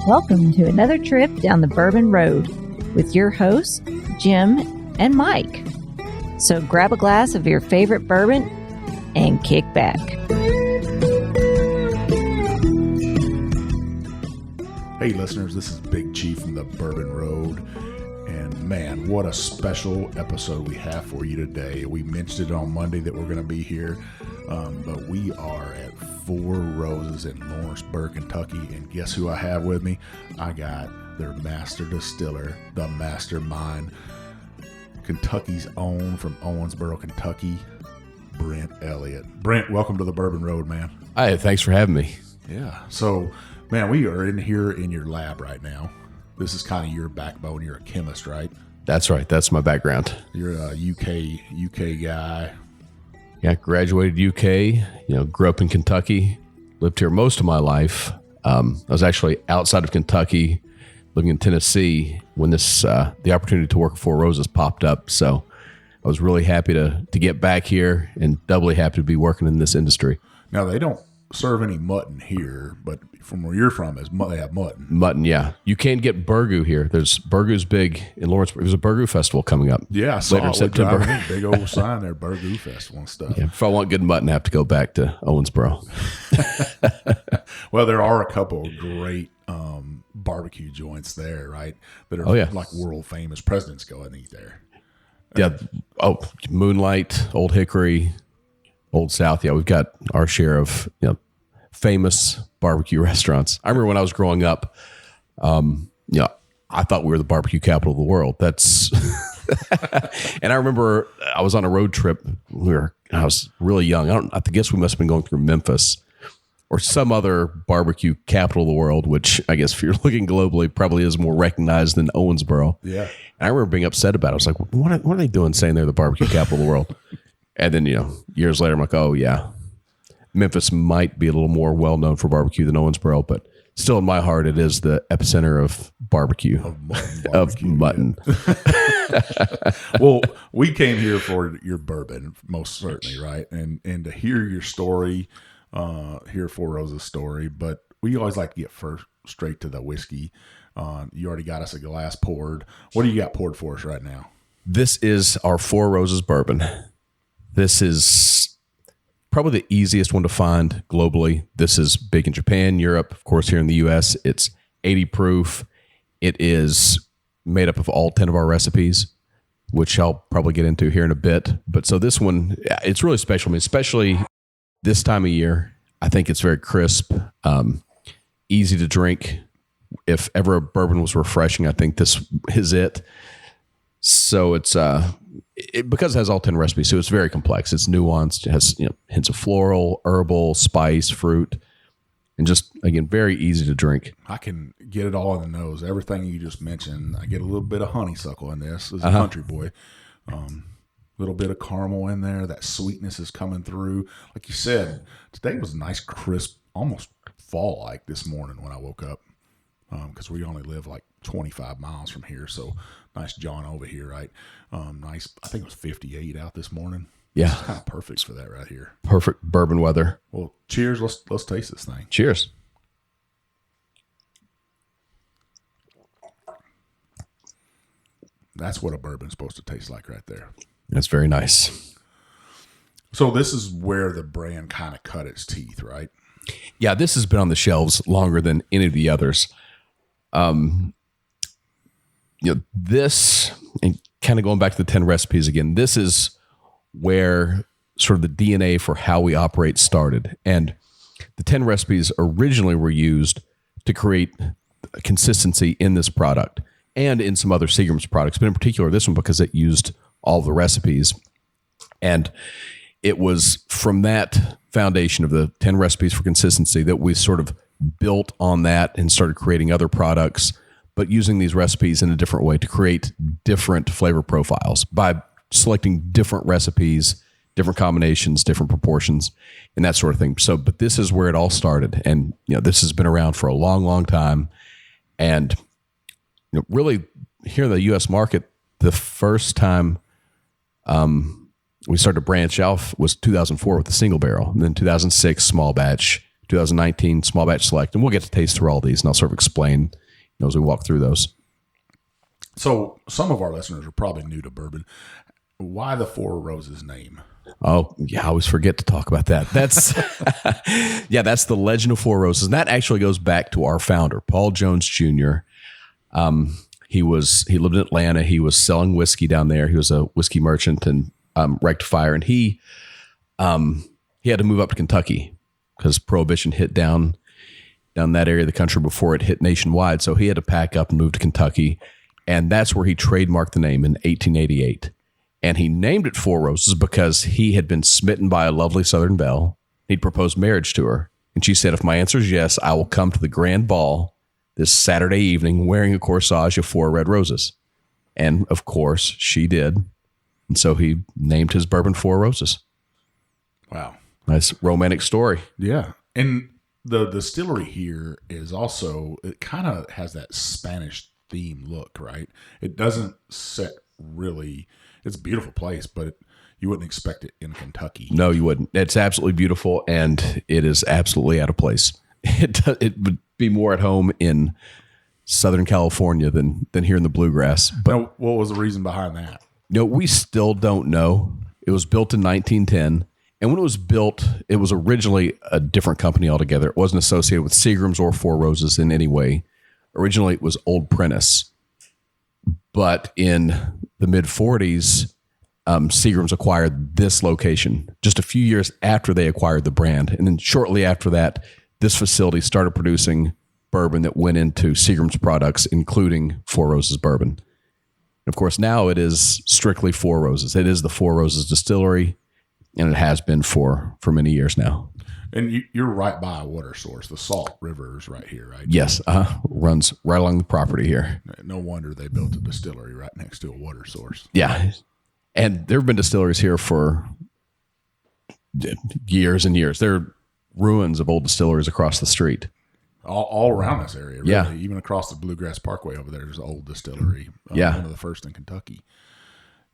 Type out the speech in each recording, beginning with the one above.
Welcome to another trip down the Bourbon Road with your hosts, Jim and Mike. So grab a glass of your favorite bourbon and kick back. Hey listeners, this is Big Chief from the Bourbon Road. And man, what a special episode we have for you today. We mentioned it on Monday that we're going to be here, but we are at Four Roses in Lawrenceburg, Kentucky. And guess who I have with me? I got their master distiller, the mastermind, Kentucky's own from Owensboro, Kentucky, Brent Elliott. Brent, welcome to the Bourbon Road, man. Hi, thanks for having me. Yeah. So, man, we are in here in your lab right now. This is kind of your backbone. You're a chemist, right? That's right. That's my background. You're a UK guy. Yeah, graduated UK, grew up in Kentucky, lived here most of my life. I was actually outside of Kentucky, living in Tennessee when the opportunity to work at Four Roses popped up. So I was really happy to get back here and doubly happy to be working in this industry. Now, they don't serve any mutton here, but from where you're from, they have mutton. Mutton, yeah. You can get burgoo here. Burgoo's big in Lawrenceburg. There's a burgoo festival coming up. Yeah, I saw later in September. Big old sign there, burgoo festival and stuff. Yeah, if I want good mutton, I have to go back to Owensboro. Well, there are a couple of great barbecue joints there, right? That are like world famous. Presidents go and eat there. Yeah. Oh, Moonlight, Old Hickory, Old South. Yeah, we've got our share of famous barbecue restaurants. I remember when I was growing up, I thought we were the barbecue capital of the world. That's and I remember I was on a road trip. I was really young. I guess we must have been going through Memphis or some other barbecue capital of the world, which I guess if you're looking globally probably is more recognized than Owensboro. Yeah. And I remember being upset about it. I was like, what are they doing saying they're the barbecue capital of the world? And then, years later, I'm like, oh, yeah, Memphis might be a little more well-known for barbecue than Owensboro, but still in my heart, it is the epicenter of barbecue. Of mutton. Well, we came here for your bourbon, most certainly, right? And to hear your story, hear Four Roses' story, but we always like to get first straight to the whiskey. You already got us a glass poured. What do you got poured for us right now? This is our Four Roses Bourbon. This is probably the easiest one to find globally. This is big in Japan, Europe, of course, here in the U.S. It's 80 proof. It is made up of all 10 of our recipes, which I'll probably get into here in a bit. But so this one, it's really special. I mean, especially this time of year, I think it's very crisp, easy to drink. If ever a bourbon was refreshing, I think this is it. So it's because it has all 10 recipes, so it's very complex. It's nuanced. It has hints of floral, herbal, spice, fruit, and just again very easy to drink. I can get it all in the nose. Everything you just mentioned. I get a little bit of honeysuckle in this. As a country boy, little bit of caramel in there. That sweetness is coming through. Like you said, today was a nice, crisp, almost fall-like this morning when I woke up. Because we only live like 25 miles from here, so nice John over here, right? Nice. I think it was 58 out this morning. Yeah, it's kind of perfect for that right here. Perfect bourbon weather. Well, cheers. Let's taste this thing. Cheers. That's what a bourbon's supposed to taste like right there. That's very nice. So this is where the brand kind of cut its teeth, right? Yeah, this has been on the shelves longer than any of the others. This, and kind of going back to the 10 recipes again, this is where sort of the DNA for how we operate started. And the 10 recipes originally were used to create consistency in this product and in some other Seagram's products, but in particular this one because it used all the recipes. And it was from that foundation of the 10 recipes for consistency that we sort of built on that and started creating other products, but using these recipes in a different way to create different flavor profiles by selecting different recipes, different combinations, different proportions, and that sort of thing. So, but this is where it all started. And, this has been around for a long, long time. And, really here in the U.S. market, the first time we started to branch off was 2004 with the single barrel, and then 2006 small batch, 2019 small batch select, and we'll get to taste through all these, and I'll sort of explain as we walk through those. So some of our listeners are probably new to bourbon. Why the Four Roses name? Oh, yeah, I always forget to talk about that. That's that's the legend of Four Roses. And that actually goes back to our founder, Paul Jones Jr. He lived in Atlanta. He was selling whiskey down there. He was a whiskey merchant and rectifier, and he had to move up to Kentucky because Prohibition hit down that area of the country before it hit nationwide. So he had to pack up and move to Kentucky, and that's where he trademarked the name in 1888. And he named it Four Roses because he had been smitten by a lovely Southern belle. He'd proposed marriage to her. And she said, if my answer is yes, I will come to the grand ball this Saturday evening wearing a corsage of 4 red roses. And of course, she did. And so he named his bourbon Four Roses. Wow. Nice romantic story. Yeah. And the distillery here is also, it kind of has that Spanish theme look, right? It doesn't set really... It's a beautiful place, but you wouldn't expect it in Kentucky. No, you wouldn't. It's absolutely beautiful, and it is absolutely out of place. It would be more at home in Southern California than here in the bluegrass. But now, what was the reason behind that? We still don't know. It was built in 1910, and when it was built, it was originally a different company altogether. It wasn't associated with Seagram's or Four Roses in any way. Originally, it was Old Prentice. But in the mid-40s, Seagram's acquired this location just a few years after they acquired the brand. And then shortly after that, this facility started producing bourbon that went into Seagram's products, including Four Roses Bourbon. And of course, now it is strictly Four Roses. It is the Four Roses Distillery, and it has been for many years now. And you're right by a water source. The Salt River is right here, right? Yes, runs right along the property here. No wonder they built a distillery right next to a water source. Yeah, and there have been distilleries here for years and years. There are ruins of old distilleries across the street. All around this area, really. Yeah. Even across the Bluegrass Parkway over there, there's an old distillery. One of the first in Kentucky.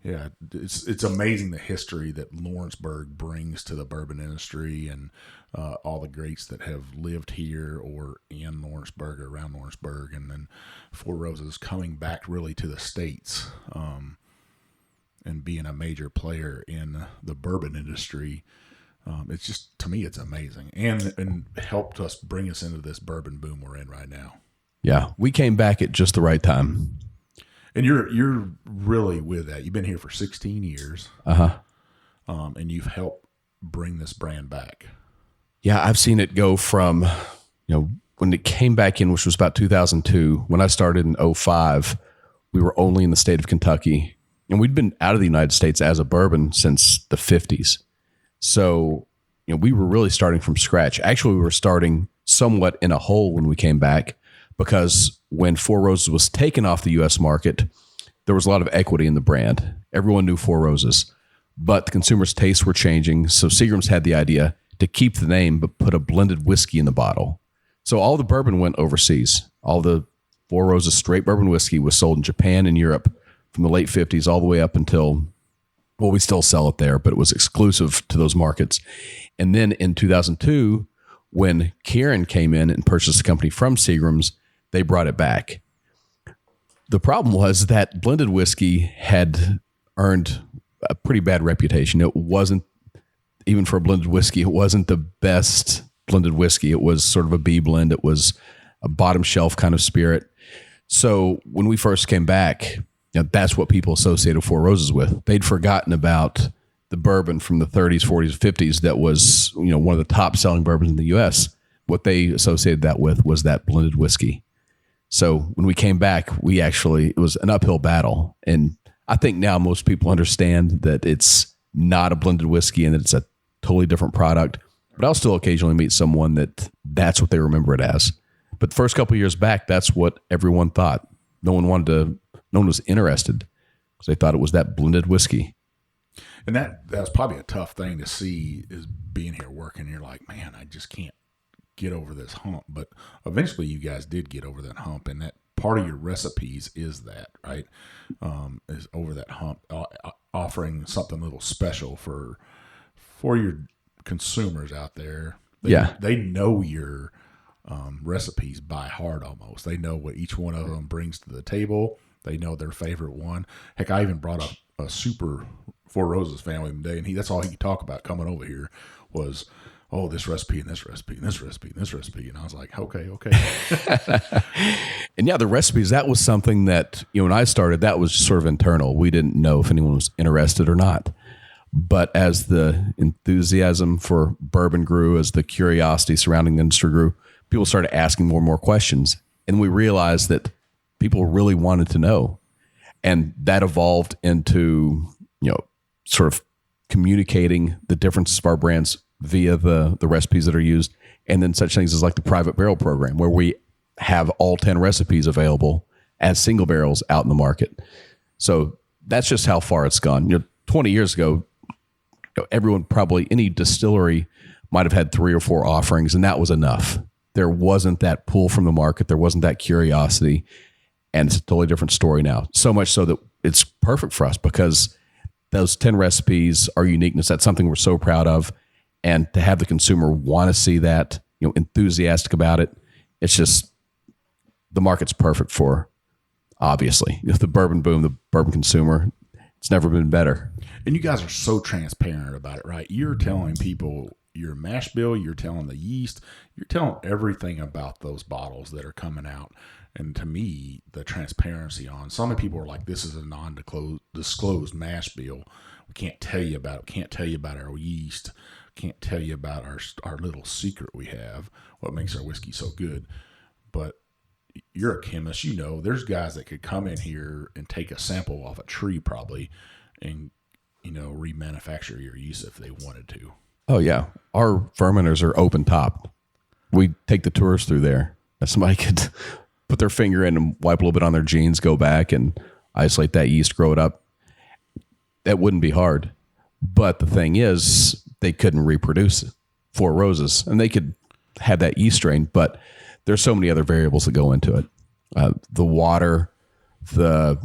Yeah, it's amazing the history that Lawrenceburg brings to the bourbon industry, and all the greats that have lived here or in Lawrenceburg or around Lawrenceburg, and then Four Roses coming back really to the States and being a major player in the bourbon industry. It's just, to me, it's amazing, and helped us bring us into this bourbon boom we're in right now. Yeah, we came back at just the right time. And you're really with that. You've been here for 16 years. And you've helped bring this brand back. Yeah, I've seen it go from, when it came back in, which was about 2002, when I started in 2005, we were only in the state of Kentucky. And we'd been out of the United States as a bourbon since the 50s. So, we were really starting from scratch. Actually, we were starting somewhat in a hole when we came back, because when Four Roses was taken off the U.S. market, there was a lot of equity in the brand. Everyone knew Four Roses, but the consumers' tastes were changing. So Seagram's had the idea to keep the name, but put a blended whiskey in the bottle. So all the bourbon went overseas. All the Four Roses straight bourbon whiskey was sold in Japan and Europe from the late 50s all the way up until, well, we still sell it there, but it was exclusive to those markets. And then in 2002, when Kieran came in and purchased the company from Seagram's, they brought it back. The problem was that blended whiskey had earned a pretty bad reputation. It wasn't, even for a blended whiskey, it wasn't the best blended whiskey. It was sort of a B blend. It was a bottom shelf kind of spirit. So when we first came back, that's what people associated Four Roses with. They'd forgotten about the bourbon from the 30s, 40s, 50s that was, one of the top selling bourbons in the U.S. What they associated that with was that blended whiskey. So when we came back, it was an uphill battle. And I think now most people understand that it's not a blended whiskey and that it's a totally different product. But I'll still occasionally meet someone that's what they remember it as. But the first couple of years back, that's what everyone thought. No one was interested because they thought it was that blended whiskey. And that was probably a tough thing to see, is being here working. You're like, man, I just can't get over this hump. But eventually you guys did get over that hump, and that part of your recipes is that, right? Is over that hump, offering something a little special for your consumers out there. They know your recipes by heart almost. They know what each one of them brings to the table. They know their favorite one. Heck, I even brought a super Four Roses family today, and that's all he could talk about coming over here was, oh, this recipe and this recipe and this recipe and this recipe. And I was like, okay. And yeah, the recipes, that was something that, when I started, that was sort of internal. We didn't know if anyone was interested or not. But as the enthusiasm for bourbon grew, as the curiosity surrounding the industry grew, people started asking more and more questions. And we realized that people really wanted to know. And that evolved into, sort of communicating the differences of our brands via the recipes that are used. And then such things as like the private barrel program, where we have all 10 recipes available as single barrels out in the market. So that's just how far it's gone. 20 years ago, everyone, probably any distillery might have had 3 or 4 offerings, and that was enough. There wasn't that pull from the market. There wasn't that curiosity. And it's a totally different story now. So much so that it's perfect for us because those 10 recipes are uniqueness. That's something we're so proud of. And to have the consumer want to see that, enthusiastic about it, it's just, the market's perfect for, obviously. The bourbon boom, the bourbon consumer, it's never been better. And you guys are so transparent about it, right? You're telling people your mash bill, you're telling the yeast, you're telling everything about those bottles that are coming out. And to me, the transparency on, so many people are like, this is a non-disclosed mash bill. We can't tell you about it. We can't tell you about our yeast. Can't tell you about our little secret we have, what makes our whiskey so good. But you're a chemist, there's guys that could come in here and take a sample off a tree probably and, remanufacture your yeast if they wanted to. Oh, yeah. Our fermenters are open top. We take the tours through there. Somebody could put their finger in and wipe a little bit on their jeans, go back and isolate that yeast, grow it up. That wouldn't be hard. But the thing is, they couldn't reproduce Four Roses, and they could have that yeast strain, but there's so many other variables that go into it. The water, the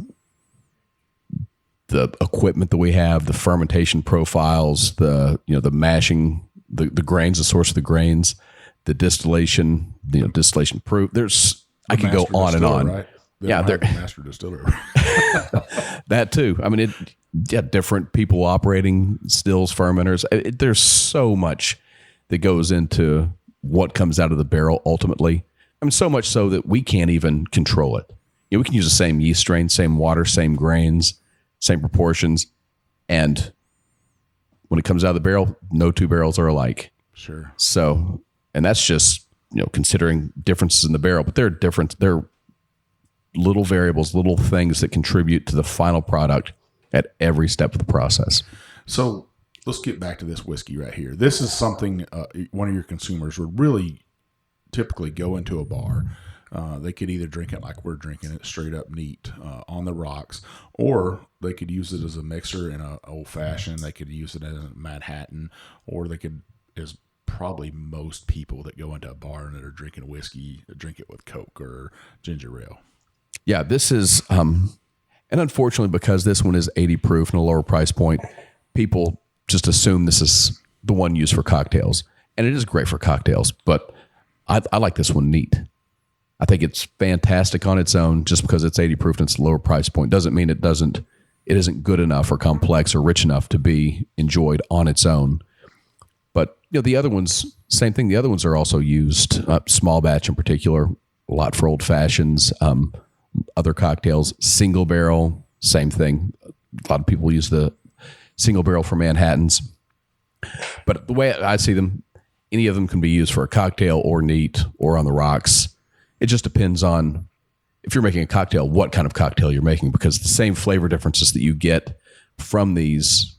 equipment that we have, the fermentation profiles, the mashing, the grains, the source of the grains, the distillation, distillation proof. I could go on and on. Right? Yeah, they're Master Distiller. That too. I mean, different people operating stills, fermenters. There's so much that goes into what comes out of the barrel ultimately. I mean, so much so that we can't even control it. We can use the same yeast strain, same water, same grains, same proportions. And when it comes out of the barrel, no two barrels are alike. Sure. So, and that's just, considering differences in the barrel, but they're different. They're little variables, little things that contribute to the final product at every step of the process. So let's get back to this whiskey right here. This is something one of your consumers would really typically go into a bar. They could either drink it like we're drinking it, straight up neat on the rocks, or they could use it as a mixer in a old fashioned. They could use it in a Manhattan, or they could, as probably most people that go into a bar and that are drinking whiskey, drink it with Coke or ginger ale. Yeah, this is, and unfortunately, because this one is 80 proof and a lower price point, people just assume this is the one used for cocktails. And it is great for cocktails, but I like this one neat. I think it's fantastic on its own. Just because it's 80 proof and it's a lower price point doesn't mean it isn't good enough or complex or rich enough to be enjoyed on its own. But the other ones, same thing. The other ones are also used, small batch in particular, a lot for old fashions, other cocktails, single barrel, same thing. A lot of people use the single barrel for Manhattans. But the way I see them, any of them can be used for a cocktail or neat or on the rocks. It just depends on, if you're making a cocktail, what kind of cocktail you're making, because the same flavor differences that you get from these,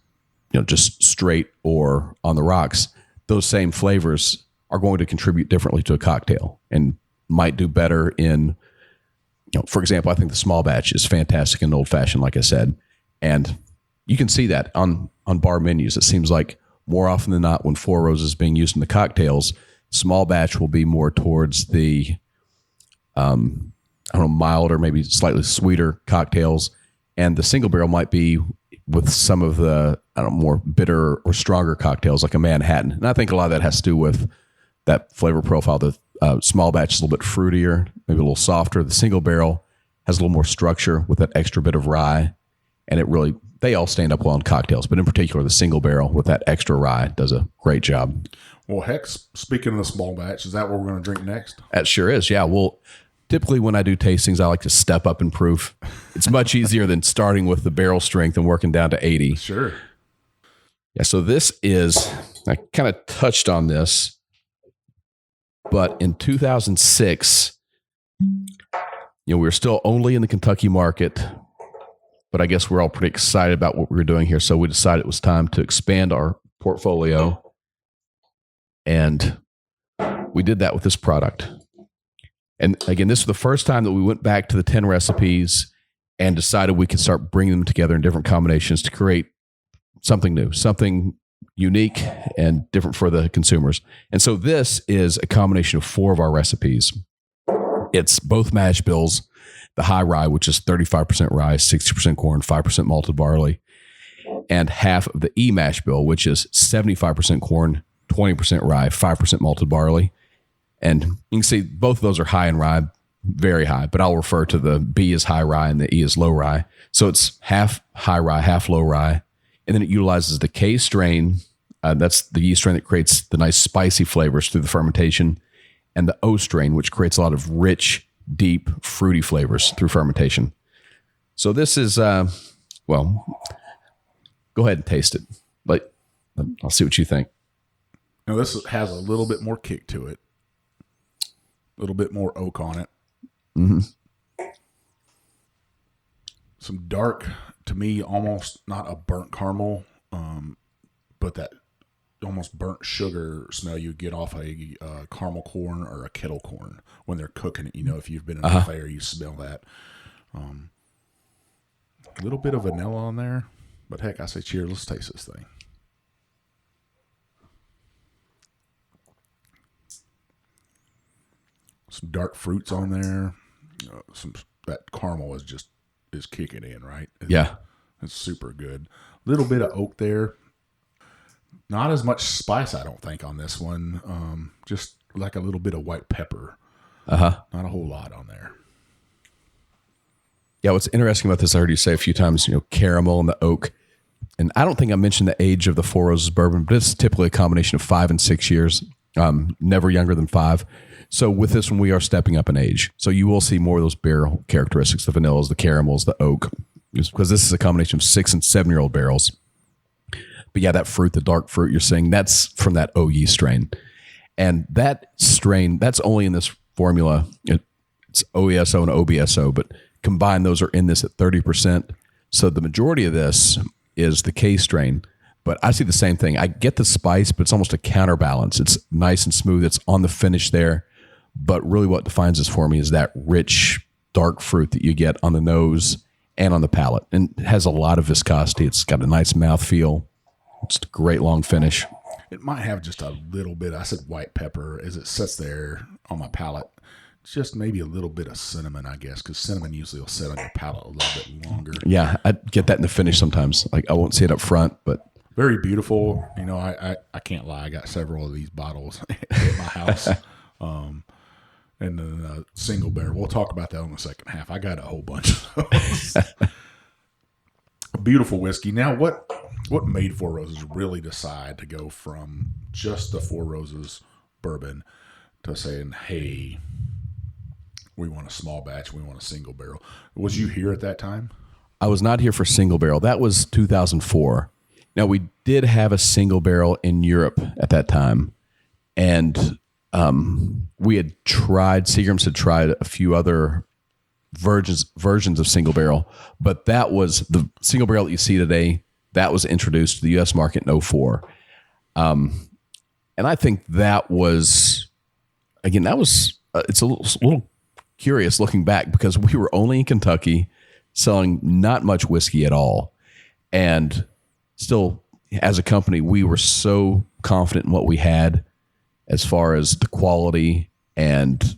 just straight or on the rocks, those same flavors are going to contribute differently to a cocktail and might do better in, for example, I think the small batch is fantastic in old fashioned, like I said, and you can see that on bar menus. It seems like more often than not, when Four Roses is being used in the cocktails, small batch will be more towards the, mild or maybe slightly sweeter cocktails. And the single barrel might be with some of the, more bitter or stronger cocktails like a Manhattan. And I think a lot of that has to do with that flavor profile. The small batch is a little bit fruitier, maybe a little softer. The single barrel has a little more structure with that extra bit of rye, and it really, they all stand up well in cocktails, but in particular, the single barrel with that extra rye does a great job. Well, heck, speaking of the small batch, is that what we're going to drink next? That sure is, yeah. Well, typically when I do tastings, I like to step up in proof. It's much easier than starting with the barrel strength and working down to 80. Sure. Yeah, so this is, I kind of touched on this, but in 2006, we were still only in the Kentucky market, but I guess we're all pretty excited about what we were doing here. So we decided it was time to expand our portfolio, and we did that with this product. And again, this was the first time that we went back to the 10 recipes and decided we could start bringing them together in different combinations to create something new, something unique and different for the consumers. And so this is a combination of 4 of our recipes. It's both mash bills, the high rye, which is 35% rye, 60% corn, 5% malted barley, and half of the E mash bill, which is 75% corn, 20% rye, 5% malted barley. And you can see both of those are high in rye, very high, but I'll refer to the B as high rye and the E as low rye. So it's half high rye, half low rye. And then it utilizes the K strain. That's the yeast strain that creates the nice spicy flavors through the fermentation. And the O strain, which creates a lot of rich, deep, fruity flavors through fermentation. So this is, well, go ahead and taste it. But I'll see what you think. Now, this has a little bit more kick to it. A little bit more oak on it. Mm-hmm. Some dark, to me, almost not a burnt caramel, but that almost burnt sugar smell you get off a caramel corn or a kettle corn when they're cooking it. If you've been in a fair, you smell that. A little bit of vanilla on there, but heck, I say cheers. Let's taste this thing. Some dark fruits on there. That caramel is kicking in, right? It's super good. Little bit of oak there. Not as much spice, I don't think, on this one. Just like a little bit of white pepper. Not a whole lot on there. Yeah, what's interesting about this, I heard you say a few times, caramel and the oak. And I don't think I mentioned the age of the Four Roses Bourbon, but it's typically a combination of 5 and 6 years. Never younger than 5. So with this one, we are stepping up in age. So you will see more of those barrel characteristics, the vanillas, the caramels, the oak, because this is a combination of 6 and 7-year-old barrels. But yeah, that fruit, the dark fruit you're seeing, that's from that O yeast strain. And that strain, that's only in this formula. It's OESO and OBSO, but combined, those are in this at 30%. So the majority of this is the K strain. But I see the same thing. I get the spice, but it's almost a counterbalance. It's nice and smooth. It's on the finish there. But really what defines this for me is that rich, dark fruit that you get on the nose and on the palate. And it has a lot of viscosity. It's got a nice mouthfeel. It's a great long finish. It might have just a little bit, I said white pepper, as it sits there on my palate. Just maybe a little bit of cinnamon, I guess, because cinnamon usually will sit on your palate a little bit longer. Yeah, I get that in the finish sometimes. Like I won't see it up front, but... Very beautiful. I can't lie. I got several of these bottles at my house. And then single barrel. We'll talk about that in the second half. I got a whole bunch of those. A beautiful whiskey. Now, what made Four Roses really decide to go from just the Four Roses bourbon to saying, hey, we want a small batch, we want a single barrel? Was you here at that time? I was not here for single barrel. That was 2004. Now, we did have a single barrel in Europe at that time. And we had tried, Seagram's had tried a few other versions of single barrel, but that was the single barrel that you see today. That was introduced to the U.S. market in 2004. And I think that was, again, it's a little curious looking back because we were only in Kentucky selling not much whiskey at all. And still, as a company, we were so confident in what we had as far as the quality and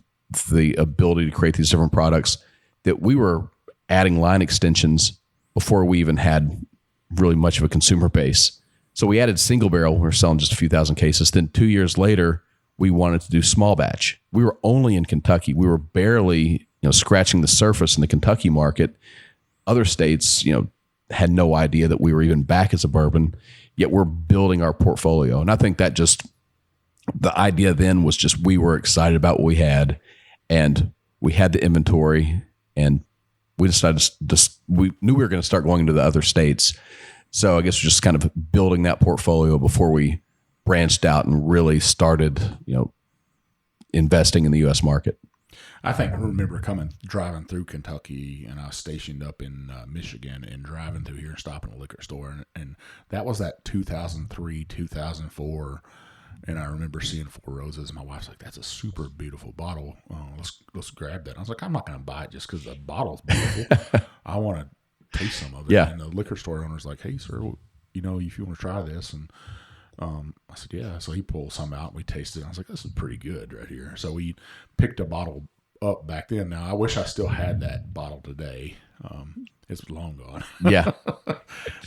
the ability to create these different products that we were adding line extensions before we even had really much of a consumer base. So we added single barrel. We were selling just a few thousand cases. Then 2 years later, we wanted to do small batch. We were only in Kentucky. We were barely, scratching the surface in the Kentucky market. Other states, had no idea that we were even back as a bourbon, yet we're building our portfolio. And I think that the idea then was just, we were excited about what we had, and we had the inventory, and we decided we knew we were going to start going into the other states. So I guess just kind of building that portfolio before we branched out and really started, investing in the U.S. market. I remember driving through Kentucky, and I was stationed up in Michigan, and driving through here and stopping at a liquor store. And that was that 2003, 2004. And I remember seeing Four Roses. My wife's like, "That's a super beautiful bottle. Let's grab that." I was like, "I'm not going to buy it just because the bottle's beautiful. I want to taste some of it." Yeah. And the liquor store owner's like, "Hey, sir, if you want to try this." And I said, "Yeah." So he pulled some out, and we tasted it. I was like, "This is pretty good right here." So we picked a bottle up back then. Now, I wish I still had that bottle today. It's long gone. Yeah.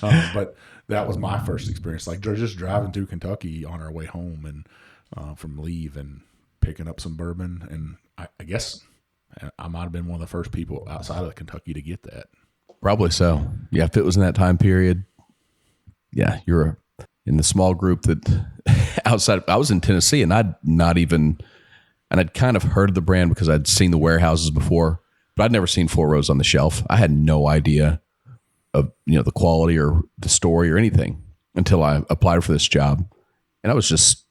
But that was my first experience, like just driving through Kentucky on our way home and from leave, and picking up some bourbon. And I guess I might have been one of the first people outside of Kentucky to get that. Probably so. Yeah, if it was in that time period, yeah, you're in the small group that outside. I was in Tennessee, and I'd kind of heard of the brand because I'd seen the warehouses before, but I'd never seen Four Roses on the shelf. I had no idea of the quality or the story or anything until I applied for this job, and I was just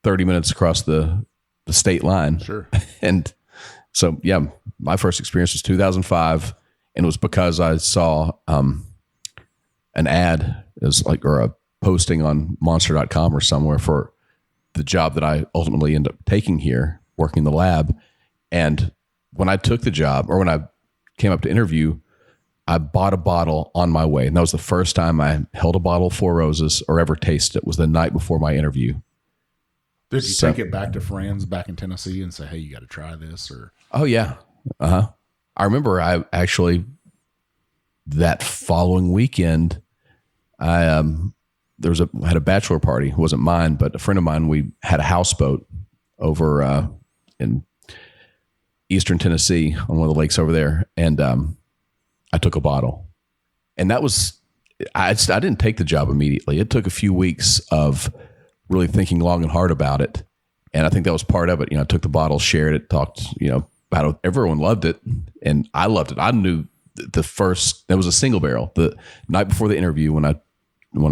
30 minutes across the state line. Sure. And so yeah, my first experience was 2005, and it was because I saw an ad or a posting on monster.com or somewhere for the job that I ultimately ended up taking here, working in the lab. And when I took the job, or when I came up to interview, I bought a bottle on my way. And that was the first time I held a bottle of Four Roses or ever tasted it. Was the night before my interview. Did you take it back to friends back in Tennessee and say, "Hey, you got to try this"? Or Oh yeah. I remember I actually, that following weekend, I had a bachelor party. It wasn't mine, but a friend of mine. We had a houseboat over in eastern Tennessee on one of the lakes over there, and I took a bottle, and that was I didn't take the job immediately. It took a few weeks of really thinking long and hard about it, and I think that was part of it. I took the bottle, shared it, talked about it. Everyone loved it, and I loved it. I knew that was a single barrel. The night before the interview, when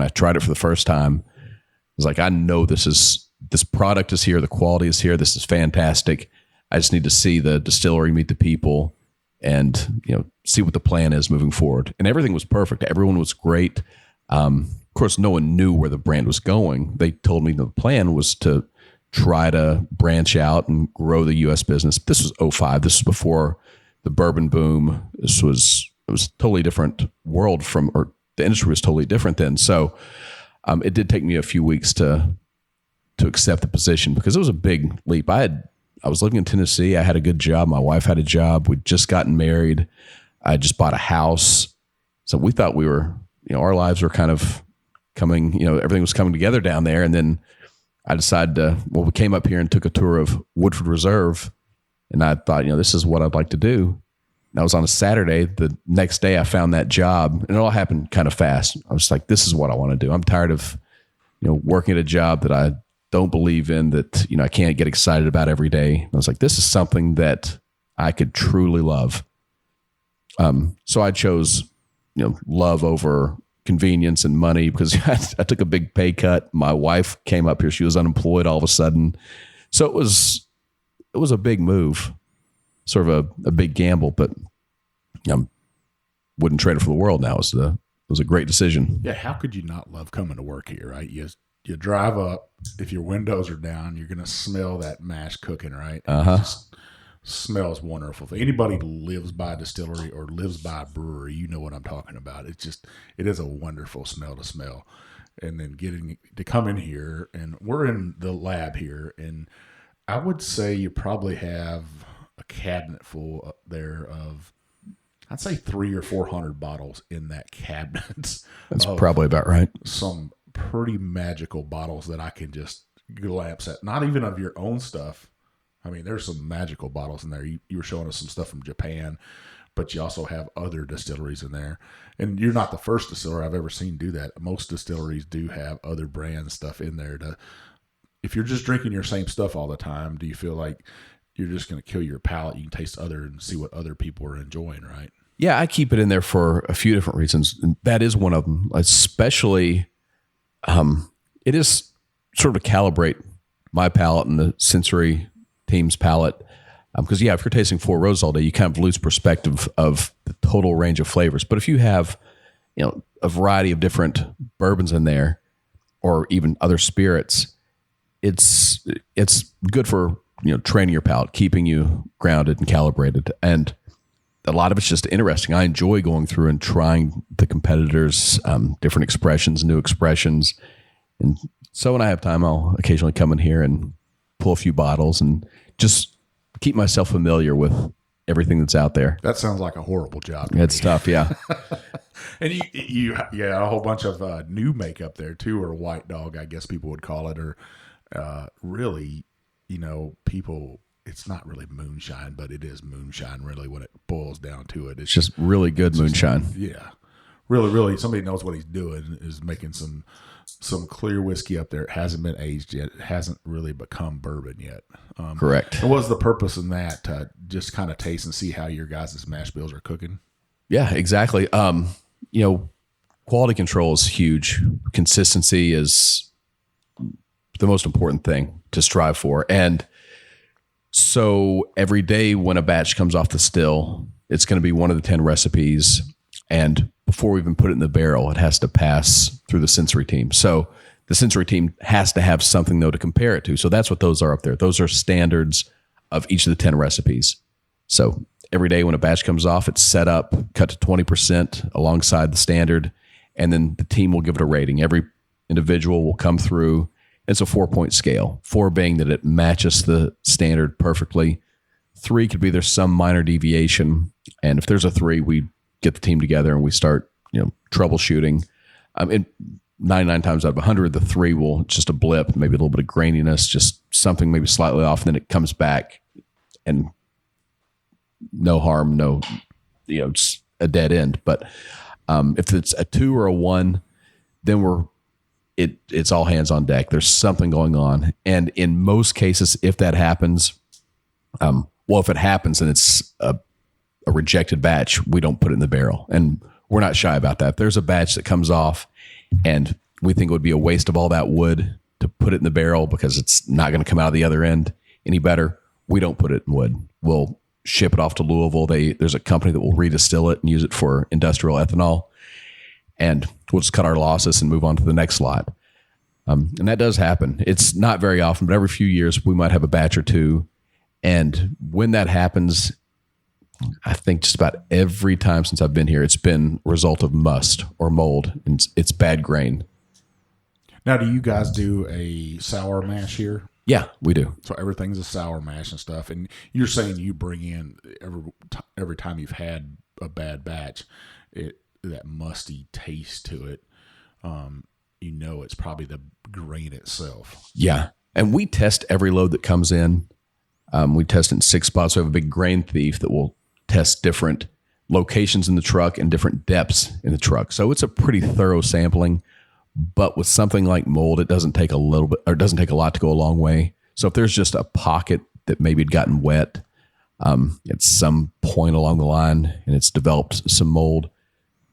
I tried it for the first time, I was like, I know this product is here. The quality is here. This is fantastic. I just need to see the distillery, meet the people, and see what the plan is moving forward. And everything was perfect. Everyone was great. Of course, no one knew where the brand was going. They told me the plan was to try to branch out and grow the U.S. business. This was 2005. This was before the bourbon boom. It was a totally different world or the industry was totally different then. So it did take me a few weeks to accept the position, because it was a big leap. I was living in Tennessee. I had a good job. My wife had a job. We'd just gotten married. I just bought a house. So we thought we were, our lives were kind of coming, everything was coming together down there. And then I decided we came up here and took a tour of Woodford Reserve, and I thought, this is what I'd like to do. And that was on a Saturday. The next day I found that job, and it all happened kind of fast. I was like, this is what I want to do. I'm tired of, working at a job that I don't believe in, that, I can't get excited about every day. And I was like, this is something that I could truly love. So I chose, love over convenience and money, because I took a big pay cut. My wife came up here. She was unemployed all of a sudden. So it was a big move, sort of a big gamble, but wouldn't trade it for the world now. It was a great decision. Yeah. How could you not love coming to work here, right? You drive up, if your windows are down, you're going to smell that mash cooking, right? It just smells wonderful. If anybody lives by a distillery or lives by a brewery, you know what I'm talking about. It is a wonderful smell to smell. And then getting to come in here, and we're in the lab here, and I would say you probably have a cabinet full up there of, I'd say 300 or 400 bottles in that cabinet. That's probably about right. Some pretty magical bottles that I can just glimpse at, not even of your own stuff. I mean, there's some magical bottles in there. You were showing us some stuff from Japan, but you also have other distilleries in there. And you're not the first distiller I've ever seen do that. Most distilleries do have other brand stuff in there. If you're just drinking your same stuff all the time, do you feel like you're just going to kill your palate? You can taste other and see what other people are enjoying, right? Yeah, I keep it in there for a few different reasons. And that is one of them. Especially, it is sort of to calibrate my palate and the sensory team's palate. Because, if you're tasting Four Roses all day, you kind of lose perspective of the total range of flavors. But if you have, a variety of different bourbons in there, or even other spirits, it's good for, training your palate, keeping you grounded and calibrated. And a lot of it's just interesting. I enjoy going through and trying the competitors' different expressions, new expressions. And so when I have time, I'll occasionally come in here and pull a few bottles and just keep myself familiar with everything that's out there. That sounds like a horrible job. It's tough, yeah. And you a whole bunch of new makeup there too, or white dog, I guess people would call it, or really, people. It's not really moonshine, but it is moonshine really when it boils down to it. It's just really good moonshine. Really, somebody knows what he's doing, is making some clear whiskey up there. It hasn't been aged yet. It hasn't really become bourbon yet. Correct. And what's the purpose in that? To just kind of taste and see how your guys' mash bills are cooking? Yeah, exactly. Quality control is huge. Consistency is the most important thing to strive for. And so every day when a batch comes off the still, it's going to be one of the 10 recipes. And before we even put it in the barrel, it has to pass through the sensory team. So the sensory team has to have something, though, to compare it to. So that's what those are up there. Those are standards of each of the 10 recipes. So every day when a batch comes off, it's set up, cut to 20% alongside the standard, and then the team will give it a rating. Every individual will come through. It's a 4-point scale, 4 being that it matches the standard perfectly. 3 could be there's some minor deviation. And if there's a 3, we get the team together and we start, troubleshooting. And 99 times out of 100, the 3 will just a blip, maybe a little bit of graininess, just something maybe slightly off, and then it comes back and no harm, it's a dead end. But if it's a 2 or a 1, then it's all hands on deck. There's something going on. And in most cases, if that happens, if it happens and it's a rejected batch, we don't put it in the barrel. And we're not shy about that. If there's a batch that comes off and we think it would be a waste of all that wood to put it in the barrel because it's not going to come out of the other end any better, we don't put it in wood. We'll ship it off to Louisville. There's a company that will redistill it and use it for industrial ethanol. And we'll just cut our losses and move on to the next lot. And that does happen. It's not very often, but every few years we might have a batch or two. And when that happens, I think just about every time since I've been here, it's been a result of must or mold, and it's bad grain. Now, do you guys do a sour mash here? Yeah, we do. So everything's a sour mash and stuff. And you're saying you bring in every time you've had a bad batch, that musty taste to it. It's probably the grain itself. Yeah. And we test every load that comes in. We test it in 6 spots. We have a big grain thief that will test different locations in the truck and different depths in the truck. So it's a pretty thorough sampling. But with something like mold, it doesn't take a lot to go a long way. So if there's just a pocket that maybe had gotten wet at some point along the line and it's developed some mold,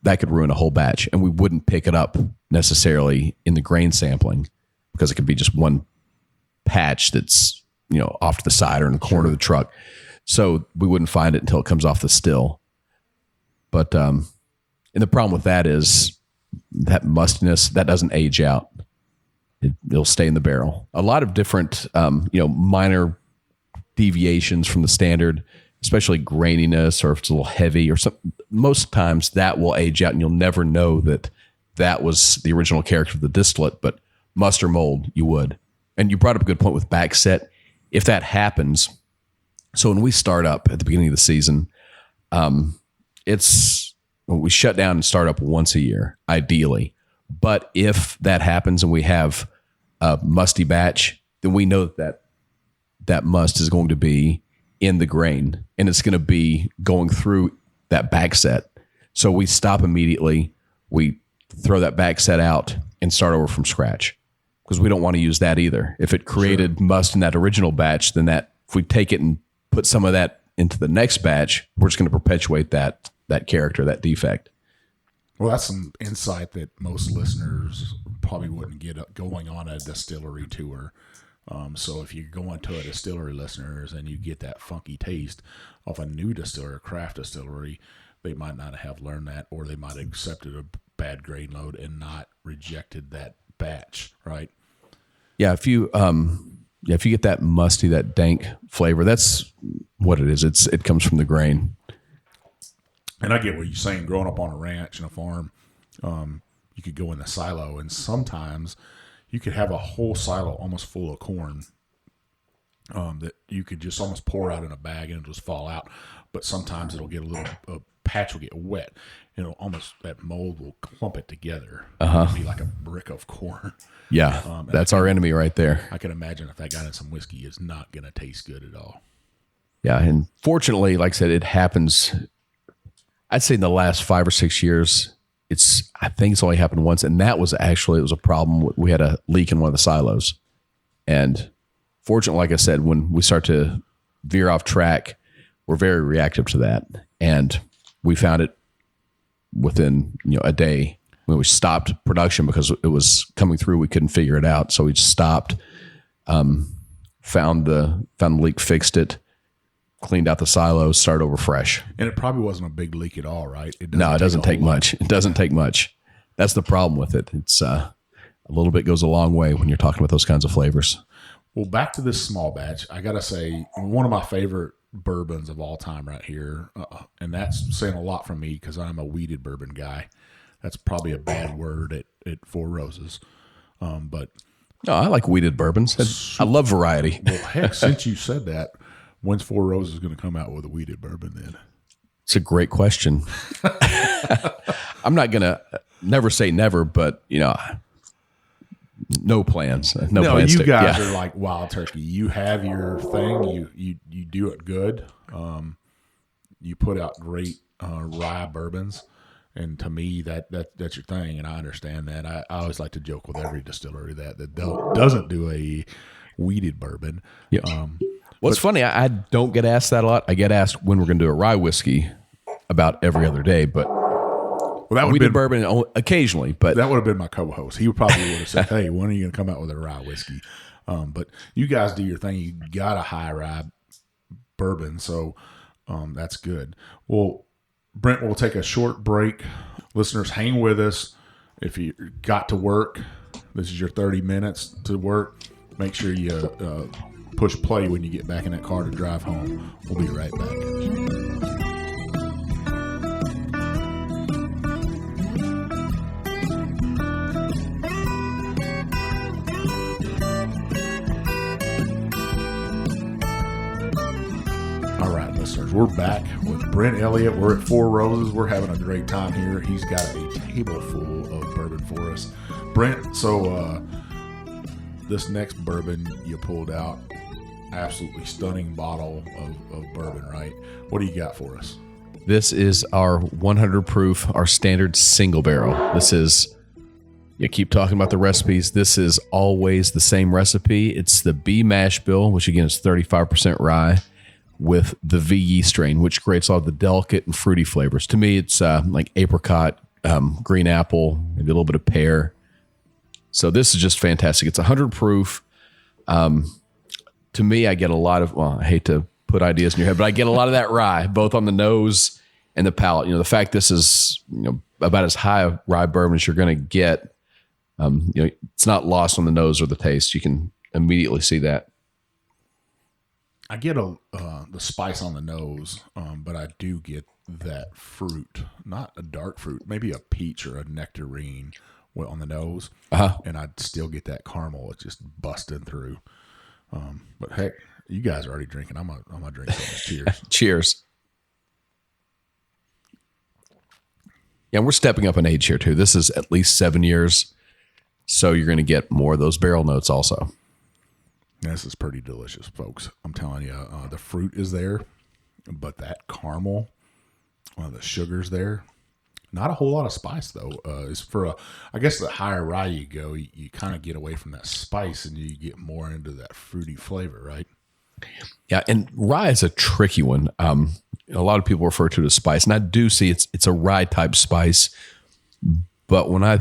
that could ruin a whole batch. And we wouldn't pick it up necessarily in the grain sampling because it could be just one patch that's, off to the side or in the corner of the truck. So we wouldn't find it until it comes off the still. But and the problem with that is that mustiness, that doesn't age out. It'll stay in the barrel. A lot of different, minor deviations from the standard, especially graininess or if it's a little heavy or something. Most times that will age out and you'll never know that was the original character of the distillate, but must or mold, you would. And you brought up a good point with backset. If that happens, so when we start up at the beginning of the season, we shut down and start up once a year, ideally. But if that happens and we have a musty batch, then we know that must is going to be in the grain, and it's going to be going through that back set. So we stop immediately. We throw that back set out and start over from scratch, because we don't want to use that either. If it created must in that original batch, then that if we take it and put some of that into the next batch, we're just going to perpetuate that character, that defect. Well, that's some insight that most listeners probably wouldn't get going on a distillery tour. So if you go into a distillery, listeners, and you get that funky taste of a new distillery, a craft distillery, they might not have learned that, or they might have accepted a bad grain load and not rejected that batch, right? Yeah, if you get that musty, that dank flavor, that's what it is. It comes from the grain. And I get what you're saying. Growing up on a ranch and a farm, you could go in the silo, and sometimes you could have a whole silo almost full of corn that you could just almost pour out in a bag and it'll just fall out. But sometimes it'll get a patch will get wet, and it'll almost, that mold will clump it together. It'll be like a brick of corn. Yeah, that's our enemy right there. I can imagine if that got in some whiskey, it's not going to taste good at all. Yeah, and fortunately, like I said, it happens. I'd say in the last 5 or 6 years, I think it's only happened once, and that was actually, it was a problem. We had a leak in one of the silos, and fortunately, like I said, when we start to veer off track, we're very reactive to that, and we found it within a day. When we stopped production because it was coming through, we couldn't figure it out, so we just stopped. Found the leak, fixed it, cleaned out the silos, started over fresh. And it probably wasn't a big leak at all, right? It doesn't take much. It doesn't take much. That's the problem with it. It's a little bit goes a long way when you're talking about those kinds of flavors. Well, back to this small batch, I got to say, one of my favorite bourbons of all time right here, and that's saying a lot from me because I'm a weeded bourbon guy. That's probably a bad word at Four Roses. But no, I like weeded bourbons. I love variety. Well, heck, since you said that, when's Four Roses going to come out with a weeded bourbon then? It's a great question. I'm not going to never say never, but, no plans. No plans. You guys are like wild turkey. You have your thing. You do it good. You put out great rye bourbons. And to me, that's your thing, and I understand that. I always like to joke with every distillery that doesn't do a weeded bourbon. Yeah. Well, it's funny. I don't get asked that a lot. I get asked when we're going to do a rye whiskey about every other day, but that would weeded bourbon occasionally. But that would have been my co-host. He probably would have said, "Hey, when are you going to come out with a rye whiskey?" But you guys do your thing. You got a high rye bourbon, so that's good. Well, Brent, we'll take a short break. Listeners, hang with us. If you got to work, this is your 30 minutes to work. Make sure you push play when you get back in that car to drive home. We'll be right back. Listeners, we're back with Brent Elliott. We're at Four Roses. We're having a great time here. He's got a table full of bourbon for us. Brent, so this next bourbon you pulled out, absolutely stunning bottle of bourbon, right? What do you got for us? This is our 100 proof, our standard single barrel. This is, you keep talking about the recipes. This is always the same recipe. It's the B mash bill, which again is 35% rye, with the V yeast strain, which creates all the delicate and fruity flavors. To me, it's like apricot, green apple, maybe a little bit of pear. So this is just fantastic. It's 100 proof. To me, I get a lot of, I hate to put ideas in your head, but I get a lot of that rye, both on the nose and the palate. The fact this is about as high a rye bourbon as you're going to get, it's not lost on the nose or the taste. You can immediately see that. I get the spice on the nose, but I do get that fruit, not a dark fruit, maybe a peach or a nectarine on the nose, and I'd still get that caramel. It's just busting through. But heck, you guys are already drinking. I'm gonna drink some. Cheers! Cheers! Yeah, we're stepping up in age here too. This is at least 7 years, so you're going to get more of those barrel notes also. This is pretty delicious, folks. I'm telling you, the fruit is there, but that caramel, the sugar's there. Not a whole lot of spice, though. It's for I guess the higher rye you go, you kind of get away from that spice and you get more into that fruity flavor, right? Yeah, and rye is a tricky one. A lot of people refer to it as spice, and I do see it's a rye type spice. But when a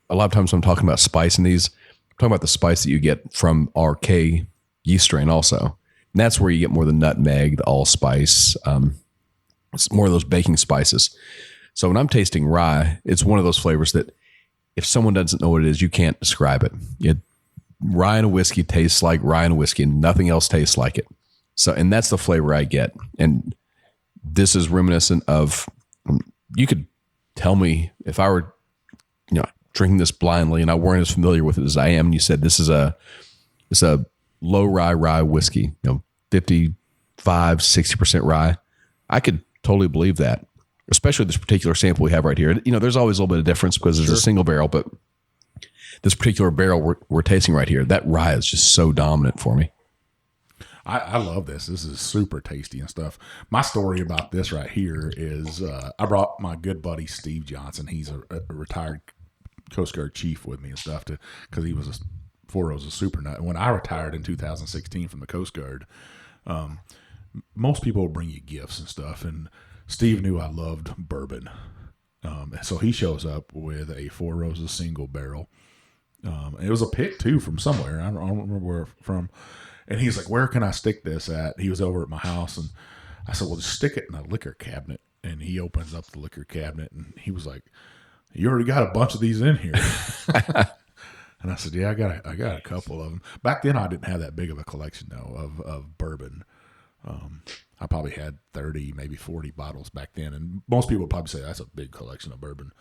lot of times when I'm talking about spice in these, I'm talking about the spice that you get from RK yeast strain also. And that's where you get more of the nutmeg, the allspice. It's more of those baking spices. So when I'm tasting rye, it's one of those flavors that if someone doesn't know what it is, you can't describe it. Rye in a whiskey tastes like rye in a whiskey, and nothing else tastes like it. So, and that's the flavor I get. And this is reminiscent of, you could tell me if I were, drinking this blindly and I weren't as familiar with it as I am, and you said this is a low rye whiskey, 55, 60% rye, I could totally believe that. Especially this particular sample we have right here. There's always a little bit of difference because there's a single barrel, but this particular barrel we're tasting right here, that rye is just so dominant for me. I love this. This is super tasty and stuff. My story about this right here is I brought my good buddy Steve Johnson. He's a retired Coast Guard chief with me and stuff because he was a Four Roses super nut. And when I retired in 2016 from the Coast Guard, most people will bring you gifts and stuff, and Steve knew I loved bourbon. So he shows up with a Four Roses single barrel. It was a pick, too, from somewhere. I don't remember where from. And he's like, where can I stick this at? He was over at my house, and I said, well, just stick it in a liquor cabinet. And he opens up the liquor cabinet, and he was like, you already got a bunch of these in here. And I said, yeah, I got a couple of them. Back then, I didn't have that big of a collection, though, of bourbon. I probably had 30, maybe 40 bottles back then. And most people would probably say that's a big collection of bourbon.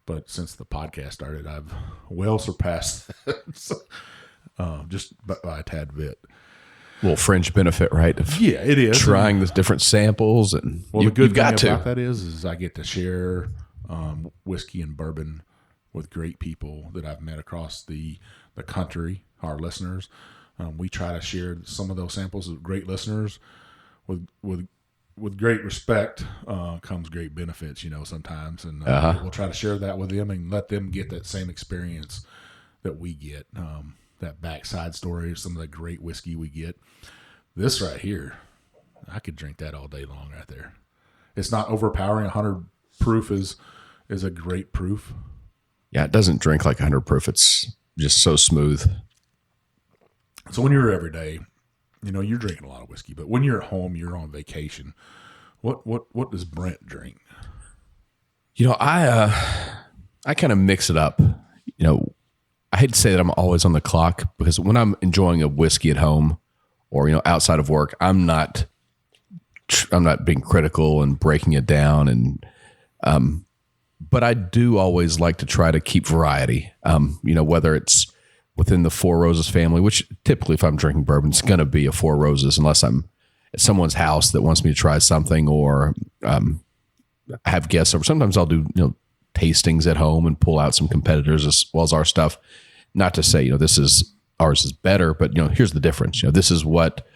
But since the podcast started, I've well surpassed that. Just by a tad bit. Little fringe benefit, right? Yeah, it is. Trying the different samples. And the good thing about that is I get to share whiskey and bourbon with great people that I've met across the country, our listeners. We try to share some of those samples with great listeners. With great respect comes great benefits, sometimes. And we'll try to share that with them and let them get that same experience that we get, that backside story, some of the great whiskey we get. This right here, I could drink that all day long right there. It's not overpowering. 100 proof is a great proof. Yeah, it doesn't drink like 100 proof. It's just so smooth. So when you're every day, you're drinking a lot of whiskey, but when you're at home, you're on vacation. What does Brent drink? I kind of mix it up. I hate to say that I'm always on the clock because when I'm enjoying a whiskey at home or, outside of work, I'm not being critical and breaking it down. And, but I do always like to try to keep variety, whether it's within the Four Roses family, which typically if I'm drinking bourbon, it's going to be a Four Roses unless I'm at someone's house that wants me to try something or have guests over. Sometimes I'll do, tastings at home and pull out some competitors as well as our stuff. Not to say, ours is better, but here's the difference. This is what,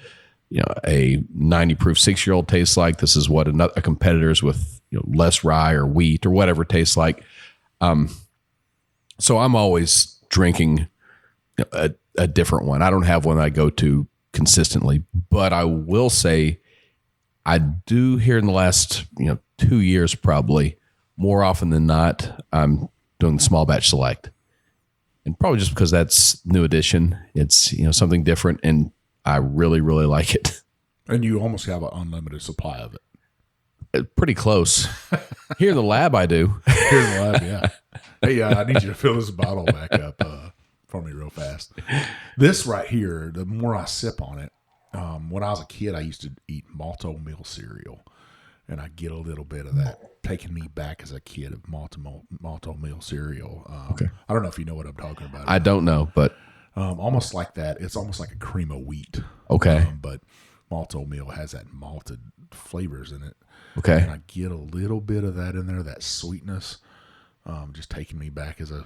a 90 proof 6-year-old tastes like. This is what a competitor's with, less rye or wheat or whatever tastes like. So I'm always drinking a different one. I don't have one that I go to consistently, but I will say I do here in the last, 2 years, probably more often than not, I'm doing the small batch select, and probably just because that's new edition. It's, something different, and I really, really like it. And you almost have an unlimited supply of it. Pretty close. Here in the lab, I do. Here in the lab, yeah. Hey, I need you to fill this bottle back up for me real fast. This right here, the more I sip on it, when I was a kid, I used to eat malto meal cereal, and I get a little bit of that, taking me back as a kid of malto meal cereal. Okay. I don't know if you know what I'm talking about. I don't know, but almost like that. It's almost like a cream of wheat. Okay. But malto meal has that malted flavors in it. Okay. And I get a little bit of that in there, that sweetness, just taking me back as a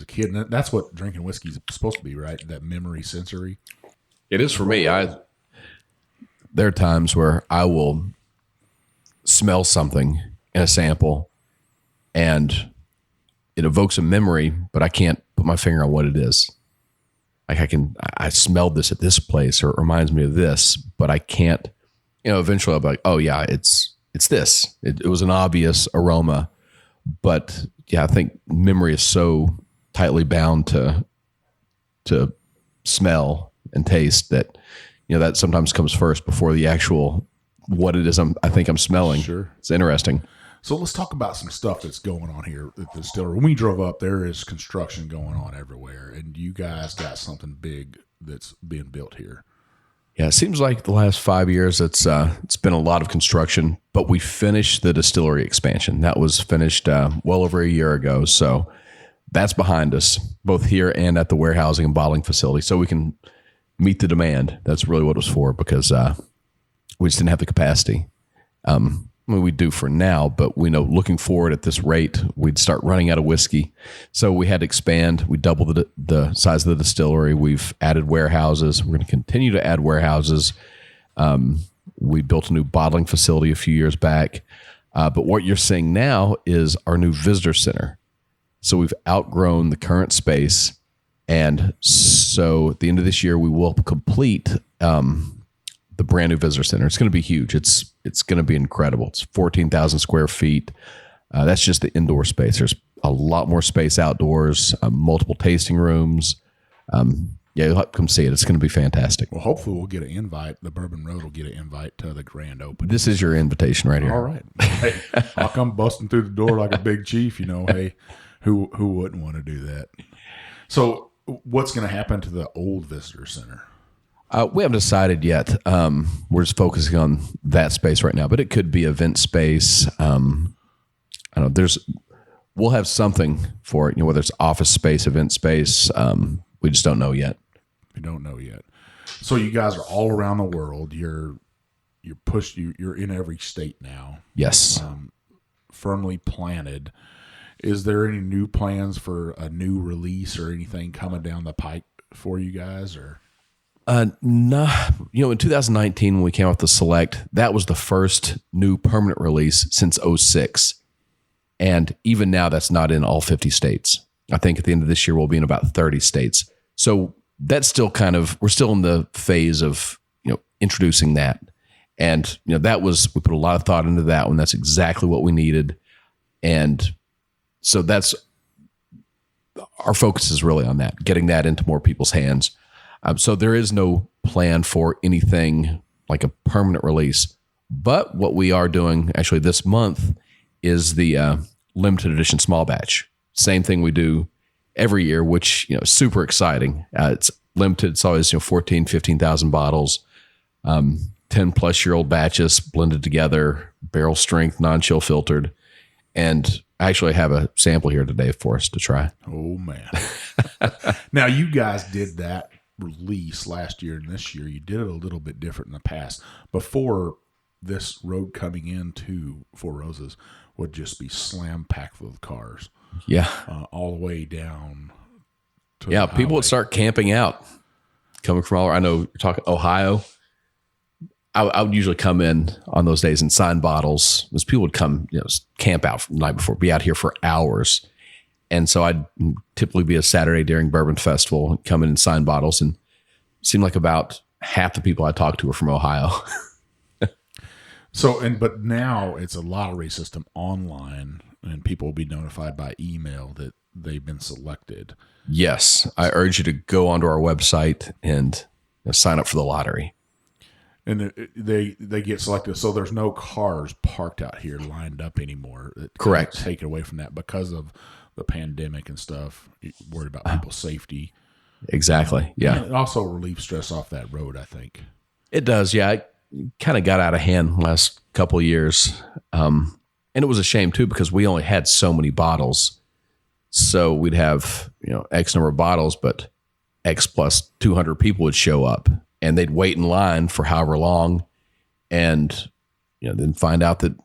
kid. And that's what drinking whiskey is supposed to be, right? That memory sensory. It is for me. There are times where I will smell something in a sample and it evokes a memory, but I can't put my finger on what it is. Like I smelled this at this place, or it reminds me of this, but I can't, eventually I'll be like, oh yeah, it's this. It was an obvious aroma, but yeah, I think memory is so tightly bound to smell and taste that, that sometimes comes first before the actual, what it is I think I'm smelling. Sure. It's interesting. So let's talk about some stuff that's going on here at the distillery. When we drove up, there is construction going on everywhere, and you guys got something big that's being built here. Yeah, it seems like the last 5 years it's been a lot of construction, but we finished the distillery expansion. That was finished well over a year ago, so that's behind us, both here and at the warehousing and bottling facility, so we can meet the demand. That's really what it was for, because we just didn't have the capacity. We do for now, but we know looking forward at this rate, we'd start running out of whiskey. So we had to expand. We doubled the size of the distillery. We've added warehouses. We're going to continue to add warehouses. We built a new bottling facility a few years back. But what you're seeing now is our new visitor center. So we've outgrown the current space. And so at the end of this year, we will complete the brand new visitor center. It's going to be huge. It's going to be incredible. It's 14,000 square feet. That's just the indoor space. There's a lot more space outdoors, multiple tasting rooms. You'll have to come see it. It's going to be fantastic. Well, hopefully we'll get an invite. The Bourbon Road will get an invite to the grand opening. This is your invitation right here. All right. Hey, I'll come busting through the door like a big chief. Hey, who wouldn't want to do that? So what's going to happen to the old visitor center? We haven't decided yet. We're just focusing on that space right now, but it could be event space. I don't know. We'll have something for it, whether it's office space, event space. We just don't know yet. We don't know yet. So you guys are all around the world. You're in every state now. Yes. Firmly planted. Is there any new plans for a new release or anything coming down the pike for you guys, or? No, in 2019, when we came out with the Select, that was the first new permanent release since 2006. And even now, that's not in all 50 states. I think at the end of this year, we'll be in about 30 states. So that's still we're still in the phase of, introducing that. And, we put a lot of thought into that one. That's exactly what we needed. And so our focus is really on that, getting that into more people's hands. So there is no plan for anything like a permanent release. But what we are doing actually this month is the limited edition small batch. Same thing we do every year, which is super exciting. It's limited. It's always 14, 15,000 bottles, 10 plus year old batches blended together, barrel strength, non-chill filtered. And I actually have a sample here today for us to try. Oh man. Now you guys did that release last year, and this year you did it a little bit different in the past. Before, this road coming into Four Roses would just be slam packed with cars. Yeah. All the way down to the highway. People would start camping out, coming from all. I know you're talking Ohio. I would usually come in on those days and sign bottles, because people would come, camp out from the night before, be out here for hours. And so I'd typically be a Saturday during Bourbon Festival, come in and sign bottles, and it seemed like about half the people I talked to were from Ohio. But now it's a lottery system online, and people will be notified by email that they've been selected. Yes. I urge you to go onto our website and sign up for the lottery. And they get selected, so there's no cars parked out here lined up anymore. Correct. Take it away from that because of the pandemic and stuff. You're worried about people's safety. Exactly. Yeah. And it also relieves stress off that road, I think. It does. Yeah. It kind of got out of hand the last couple of years. And it was a shame too, because we only had so many bottles. So we'd have, X number of bottles, but X plus 200 people would show up, and they'd wait in line for however long, and, then find out that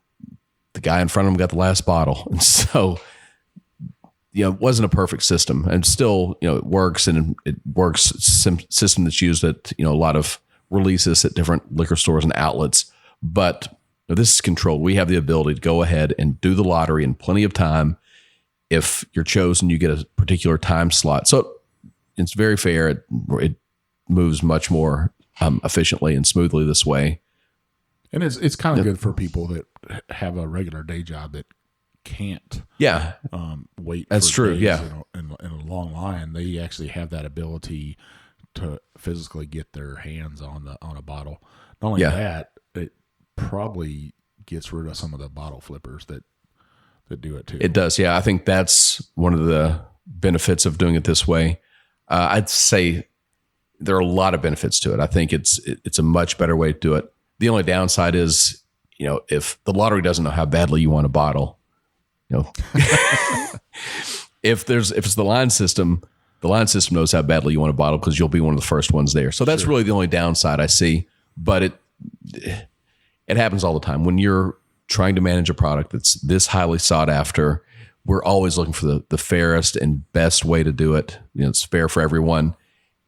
the guy in front of them got the last bottle. And so it wasn't a perfect system, and still, it works, and it works. System that's used at, a lot of releases at different liquor stores and outlets, but this is controlled. We have the ability to go ahead and do the lottery in plenty of time. If you're chosen, you get a particular time slot. So it's very fair. It moves much more efficiently and smoothly this way. And it's kind of good for people that have a regular day job that can't wait. That's for true. days Yeah. In a long line, they actually have that ability to physically get their hands on a bottle. Not only that, it probably gets rid of some of the bottle flippers that do it too. It does. Yeah. I think that's one of the benefits of doing it this way. I'd say there are a lot of benefits to it. I think it's a much better way to do it. The only downside is, if the lottery doesn't know how badly you want a bottle, if it's the line system knows how badly you want a bottle because you'll be one of the first ones there. So that's really the only downside I see. But it happens all the time when you're trying to manage a product that's this highly sought after. We're always looking for the fairest and best way to do it. It's fair for everyone,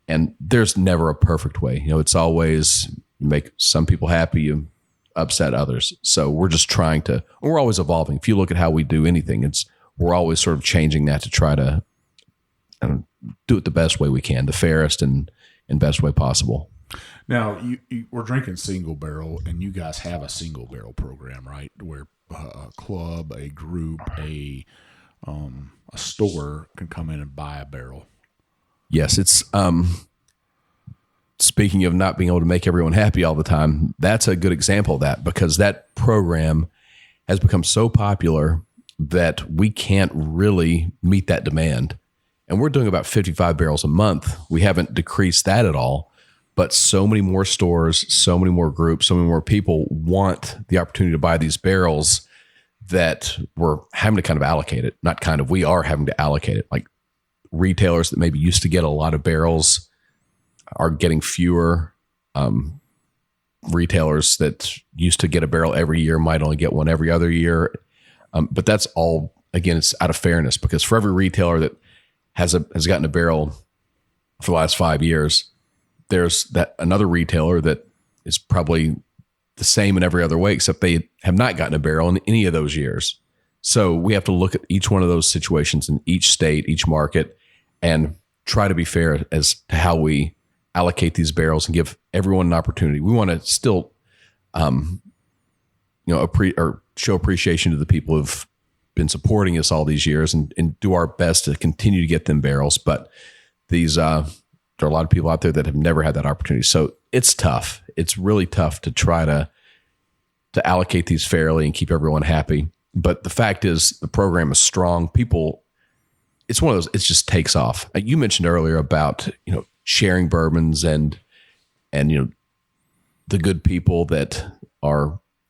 and there's never a perfect way. It's always you make some people happy, you upset others. So we're just we're always evolving. If you look at how we do anything, we're always sort of changing that to try to do it the best way we can, the fairest and best way possible. Now, we're drinking single barrel, and you guys have a single barrel program, right? Where a club, a group, a store can come in and buy a barrel. Yes, it's speaking of not being able to make everyone happy all the time, that's a good example of that, because that program has become so popular that we can't really meet that demand. And we're doing about 55 barrels a month. We haven't decreased that at all, but so many more stores, so many more groups, so many more people want the opportunity to buy these barrels that we're having to kind of allocate it. Not kind of, we are having to allocate it. Like retailers that maybe used to get a lot of barrels are getting fewer. Retailers that used to get a barrel every year might only get one every other year. But that's all, again, it's out of fairness, because for every retailer that has gotten a barrel for the last 5 years, there's that another retailer that is probably the same in every other way, except they have not gotten a barrel in any of those years. So we have to look at each one of those situations in each state, each market, and try to be fair as to how we allocate these barrels and give everyone an opportunity. We want to still, show appreciation to the people who've been supporting us all these years and do our best to continue to get them barrels. But these, there are a lot of people out there that have never had that opportunity. So it's tough. It's really tough to try to allocate these fairly and keep everyone happy. But the fact is, the program is strong. People, it's one of those, it just takes off. You mentioned earlier about, sharing bourbons and the good people that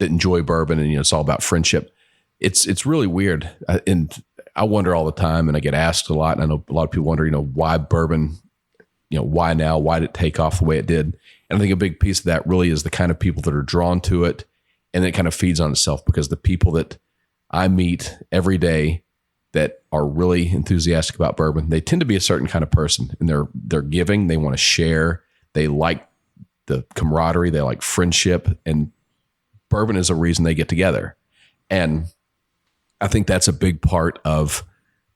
enjoy bourbon, and it's all about friendship. It's really weird. And I wonder all the time, and I get asked a lot, and I know a lot of people wonder, why bourbon, why now? Why did it take off the way it did? And I think a big piece of that really is the kind of people that are drawn to it, and it kind of feeds on itself, because the people that I meet every day that are really enthusiastic about bourbon, they tend to be a certain kind of person, and they're giving, they want to share, they like the camaraderie, they like friendship, and bourbon is a reason they get together. And I think that's a big part of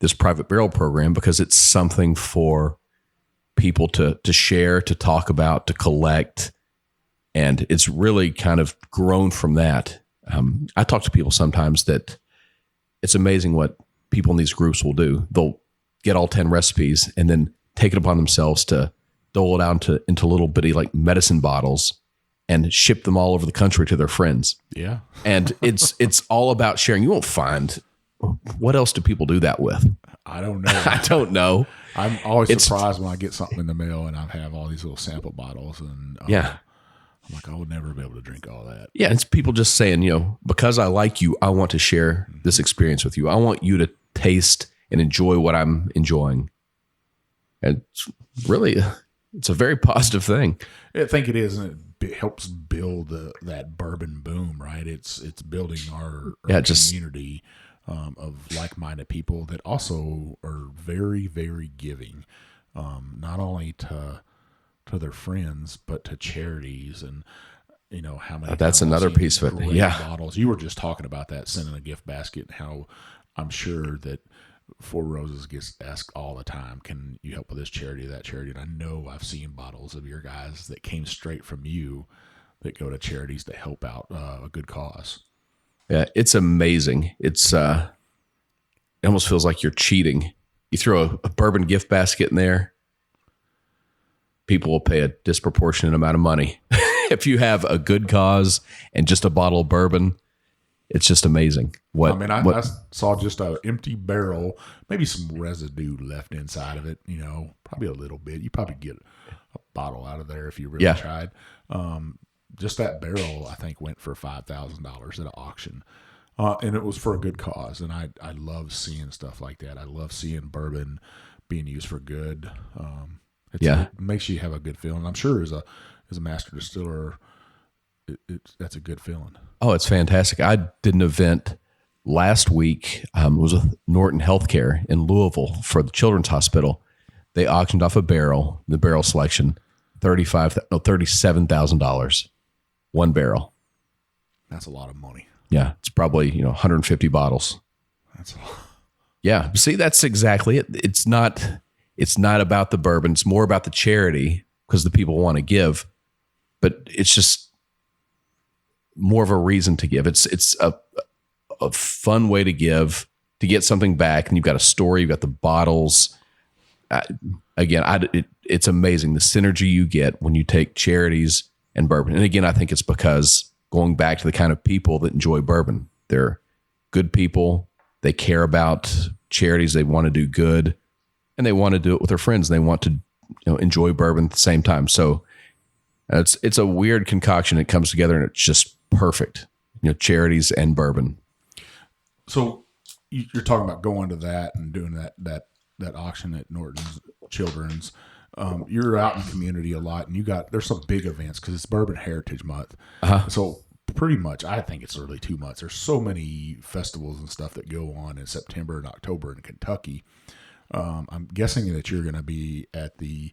this private barrel program, because it's something for people to share, to talk about, to collect. And it's really kind of grown from that. I talk to people sometimes that it's amazing what people in these groups will do. They'll get all 10 recipes and then take it upon themselves to dole it out into little bitty like medicine bottles and ship them all over the country to their friends. Yeah. And it's all about sharing. You won't find, what else do people do that with? I don't know. I don't know. I'm always surprised when I get something in the mail and I have all these little sample bottles, and yeah, I'm like, I would never be able to drink all that. Yeah, it's people just saying, because I like you, I want to share this experience with you. I want you to taste and enjoy what I'm enjoying. And it's a very positive thing. I think it is, and it helps build that bourbon boom, right? It's building our community. of like-minded people that also are very, very giving, not only to their friends, but to charities. And how many that's times I've another seen piece of it. great Yeah. bottles. You were just talking about that, sending a gift basket, and how I'm sure that Four Roses gets asked all the time, can you help with this charity or that charity? And I know I've seen bottles of your guys that came straight from you that go to charities to help out a good cause. Yeah, it's amazing. It almost feels like you're cheating. You throw a bourbon gift basket in there, people will pay a disproportionate amount of money. If you have a good cause and just a bottle of bourbon, it's just amazing. I saw just an empty barrel, maybe some residue left inside of it, probably a little bit. You probably get a bottle out of there if you really tried. Just that barrel, I think, went for $5,000 at an auction. And it was for a good cause. And I love seeing stuff like that. I love seeing bourbon being used for good. It makes you have a good feeling. I'm sure as a master distiller, that's a good feeling. Oh, it's fantastic. I did an event last week. It was with Norton Healthcare in Louisville for the Children's Hospital. They auctioned off a barrel, the barrel selection, $37,000, one barrel. That's a lot of money. Yeah, it's probably 150 bottles. That's a lot. Yeah, see, that's exactly it. It's not about the bourbon. It's more about the charity because the people want to give, but it's just more of a reason to give. It's a fun way to give, to get something back, and you've got a story, you've got the bottles. It's amazing the synergy you get when you take charities and bourbon. And again, I think it's because going back to the kind of people that enjoy bourbon, they're good people. They care about charities. They want to do good, and they want to do it with their friends. They want to enjoy bourbon at the same time. So it's a weird concoction. It comes together and it's just perfect. Charities and bourbon. So you're talking about going to that and doing that auction at Norton's Children's. You're out in the community a lot, and there's some big events because it's Bourbon Heritage Month. So pretty much, I think it's really 2 months. There's so many festivals and stuff that go on in September and October in Kentucky. I'm guessing that you're going to be at the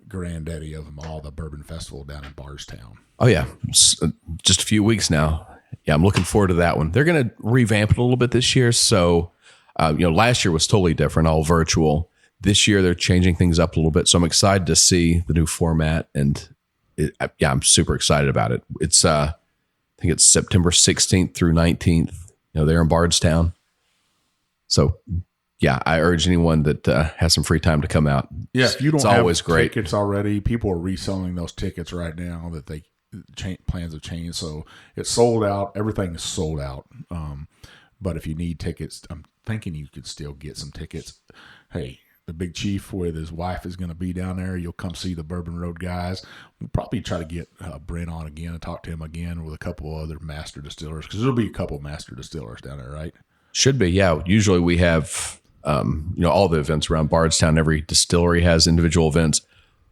granddaddy of them all, the Bourbon Festival down in Bardstown. Oh yeah, just a few weeks now. Yeah, I'm looking forward to that one. They're going to revamp it a little bit this year. So, last year was totally different, all virtual. This year they're changing things up a little bit. So I'm excited to see the new format, and I'm super excited about it. It's I think it's September 16th through 19th. They're in Bardstown. So yeah, I urge anyone that has some free time to come out. Yeah, if you don't have tickets already, people are reselling those tickets right now that they plans have changed. So it's sold out. Everything is sold out. But if you need tickets, I'm thinking you could still get some tickets. Hey, the Big Chief with his wife is going to be down there. You'll come see the Bourbon Road guys. We'll probably try to get Brent on again and talk to him again with a couple other master distillers, because there'll be a couple master distillers down there, right? Should be, yeah. Usually we have all the events around Bardstown. Every distillery has individual events,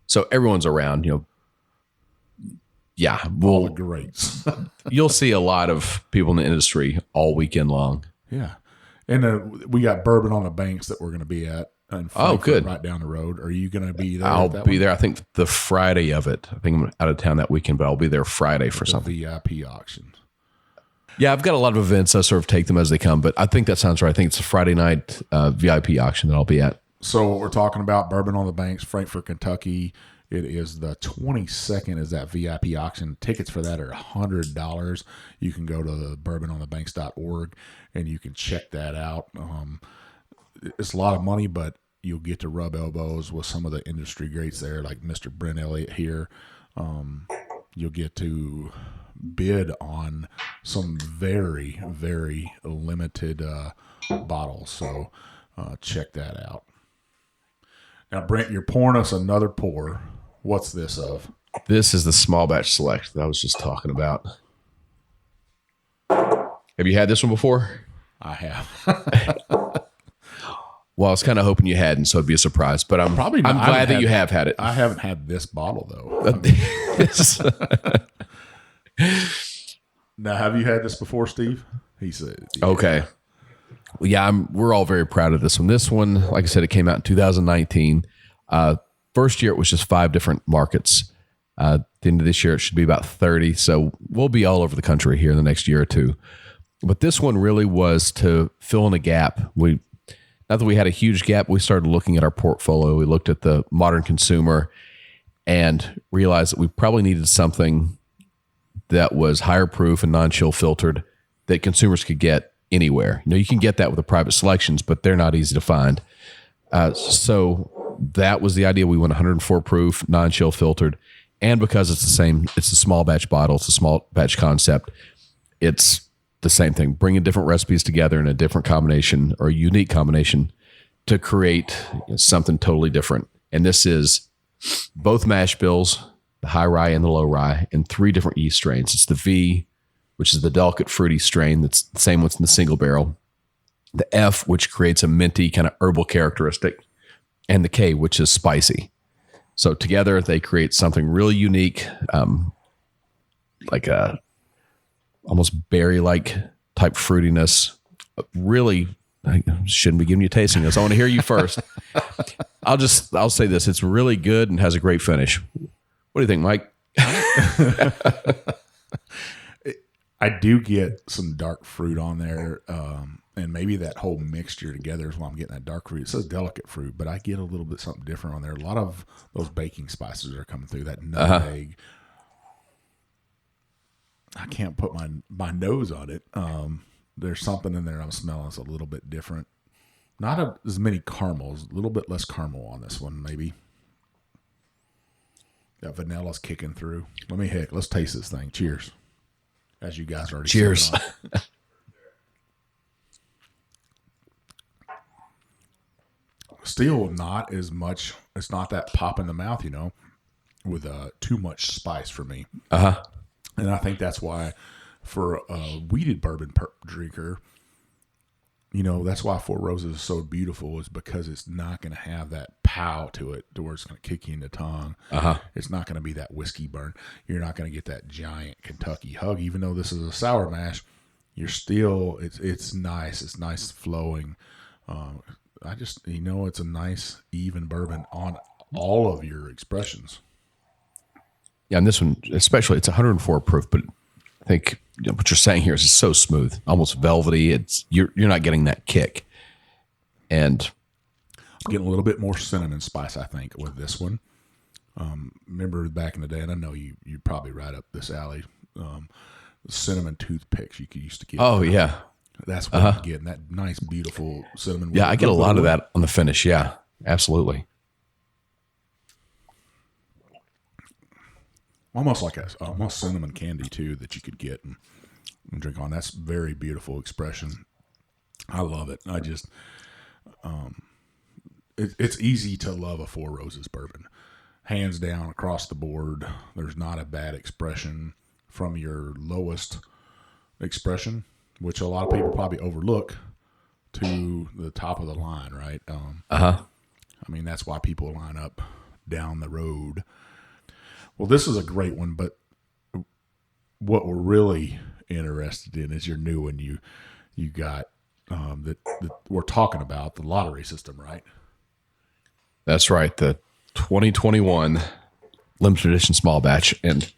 so everyone's around. Yeah, all the greats. You'll see a lot of people in the industry all weekend long. Yeah, and we got Bourbon on the Banks that we're going to be at. Good. Right down the road. Are you going to be there? I'll be there. I think the Friday of it. I think I'm out of town that weekend, but I'll be there Friday for something. VIP auction. Yeah, I've got a lot of events. I sort of take them as they come, but I think that sounds right. I think it's a Friday night VIP auction that I'll be at. So we're talking about Bourbon on the Banks, Frankfort, Kentucky. It is the 22nd is that VIP auction. Tickets for that are $100. You can go to the bourbononthebanks.org and you can check that out. It's a lot of money, but you'll get to rub elbows with some of the industry greats there, like Mr. Brent Elliott here. You'll get to bid on some very, very limited bottles. So check that out. Now, Brent, you're pouring us another pour. What's this of? This is the small batch select that I was just talking about. Have you had this one before? I have. Well, I was kind of hoping you hadn't, so it'd be a surprise. But I'm glad that you have had it. I haven't had this bottle though. Now, have you had this before, Steve? He said, yeah. Okay. Well, yeah, we're all very proud of this one. This one, like I said, it came out in 2019. First year, it was just 5 different markets. At the end of this year, it should be about 30. So we'll be all over the country here in the next year or two. But this one really was to fill in a gap. Not that we had a huge gap, we started looking at our portfolio. We looked at the modern consumer and realized that we probably needed something that was higher proof and non-chill filtered that consumers could get anywhere. You can get that with the private selections, but they're not easy to find. So that was the idea. We went 104 proof, non-chill filtered. And because it's a small batch bottle, it's a small batch concept, it's the same thing, bringing different recipes together in a different combination or a unique combination to create something totally different. And this is both mash bills, the high rye and the low rye, in 3 different yeast strains. It's the V, which is the delicate fruity strain. That's the same one's in the single barrel. The F, which creates a minty kind of herbal characteristic, and the K, which is spicy. So together they create something really unique, like a almost berry-like type fruitiness. Really, I shouldn't be giving you tasting this. I want to hear you first. I'll say this: it's really good and has a great finish. What do you think, Mike? I do get some dark fruit on there, and maybe that whole mixture together is why I'm getting that dark fruit. It says delicate fruit, but I get a little bit something different on there. A lot of those baking spices are coming through. That nutmeg. I can't put my nose on it. There's something in there I'm smelling that's a little bit different. Not as many caramels, a little bit less caramel on this one, maybe. That vanilla's kicking through. Let's taste this thing. Cheers. As you guys already Cheers. Still not as much. It's not that pop in the mouth, with too much spice for me. And I think that's why for a weeded bourbon drinker, that's why Four Roses is so beautiful, is because it's not going to have that pow to it to where it's going to kick you in the tongue. It's not going to be that whiskey burn. You're not going to get that giant Kentucky hug. Even though this is a sour mash, you're still, it's nice. It's nice flowing. It's a nice even bourbon on all of your expressions. Yeah, and this one, especially, it's 104 proof, but I think what you're saying here is it's so smooth, almost velvety. You're not getting that kick. And I'm getting a little bit more cinnamon spice, I think, with this one. Remember back in the day, and I know you're probably right up this alley, cinnamon toothpicks you used to get. Oh, yeah. That's what I'm getting, that nice, beautiful cinnamon. Yeah, I get a lot of that on the finish. Yeah, absolutely. Almost like almost cinnamon candy too that you could get and drink on. That's very beautiful expression. I love it. I just, it's easy to love a Four Roses bourbon, hands down across the board. There's not a bad expression from your lowest expression, which a lot of people probably overlook, to the top of the line, right? I mean, that's why people line up down the road. Well, this is a great one, but what we're really interested in is your new one. You got that we're talking about, the lottery system, right? That's right, the 2021 limited edition small batch, and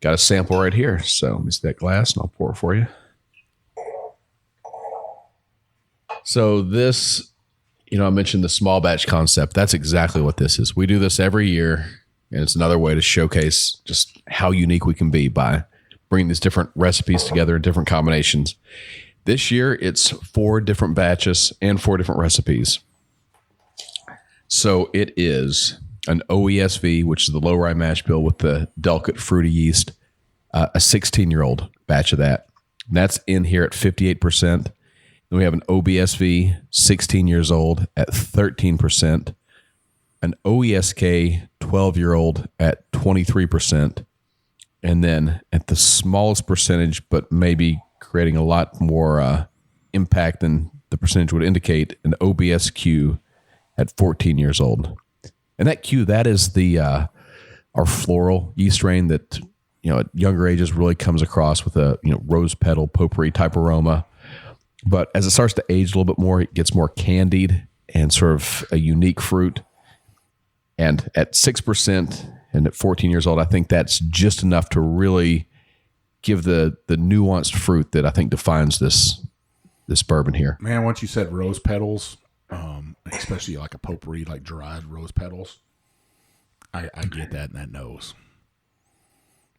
got a sample right here. So let me see that glass, and I'll pour it for you. So this, I mentioned the small batch concept. That's exactly what this is. We do this every year, and it's another way to showcase just how unique we can be by bringing these different recipes together in different combinations. This year, it's 4 different batches and 4 different recipes. So it is an OESV, which is the low rye mash bill with the delicate fruity yeast, a 16-year-old batch of that. And that's in here at 58%. Then we have an OBSV, 16 years old, at 13%. An OESK, 12-year-old, at 23%. And then at the smallest percentage, but maybe creating a lot more impact than the percentage would indicate, an OBSQ at 14 years old. And that Q, that is the our floral yeast strain that at younger ages really comes across with a rose petal potpourri type aroma. But as it starts to age a little bit more, it gets more candied and sort of a unique fruit. And at 6% and at 14 years old, I think that's just enough to really give the nuanced fruit that I think defines this bourbon here. Man, once you said rose petals, especially like a potpourri, like dried rose petals, I get that in that nose.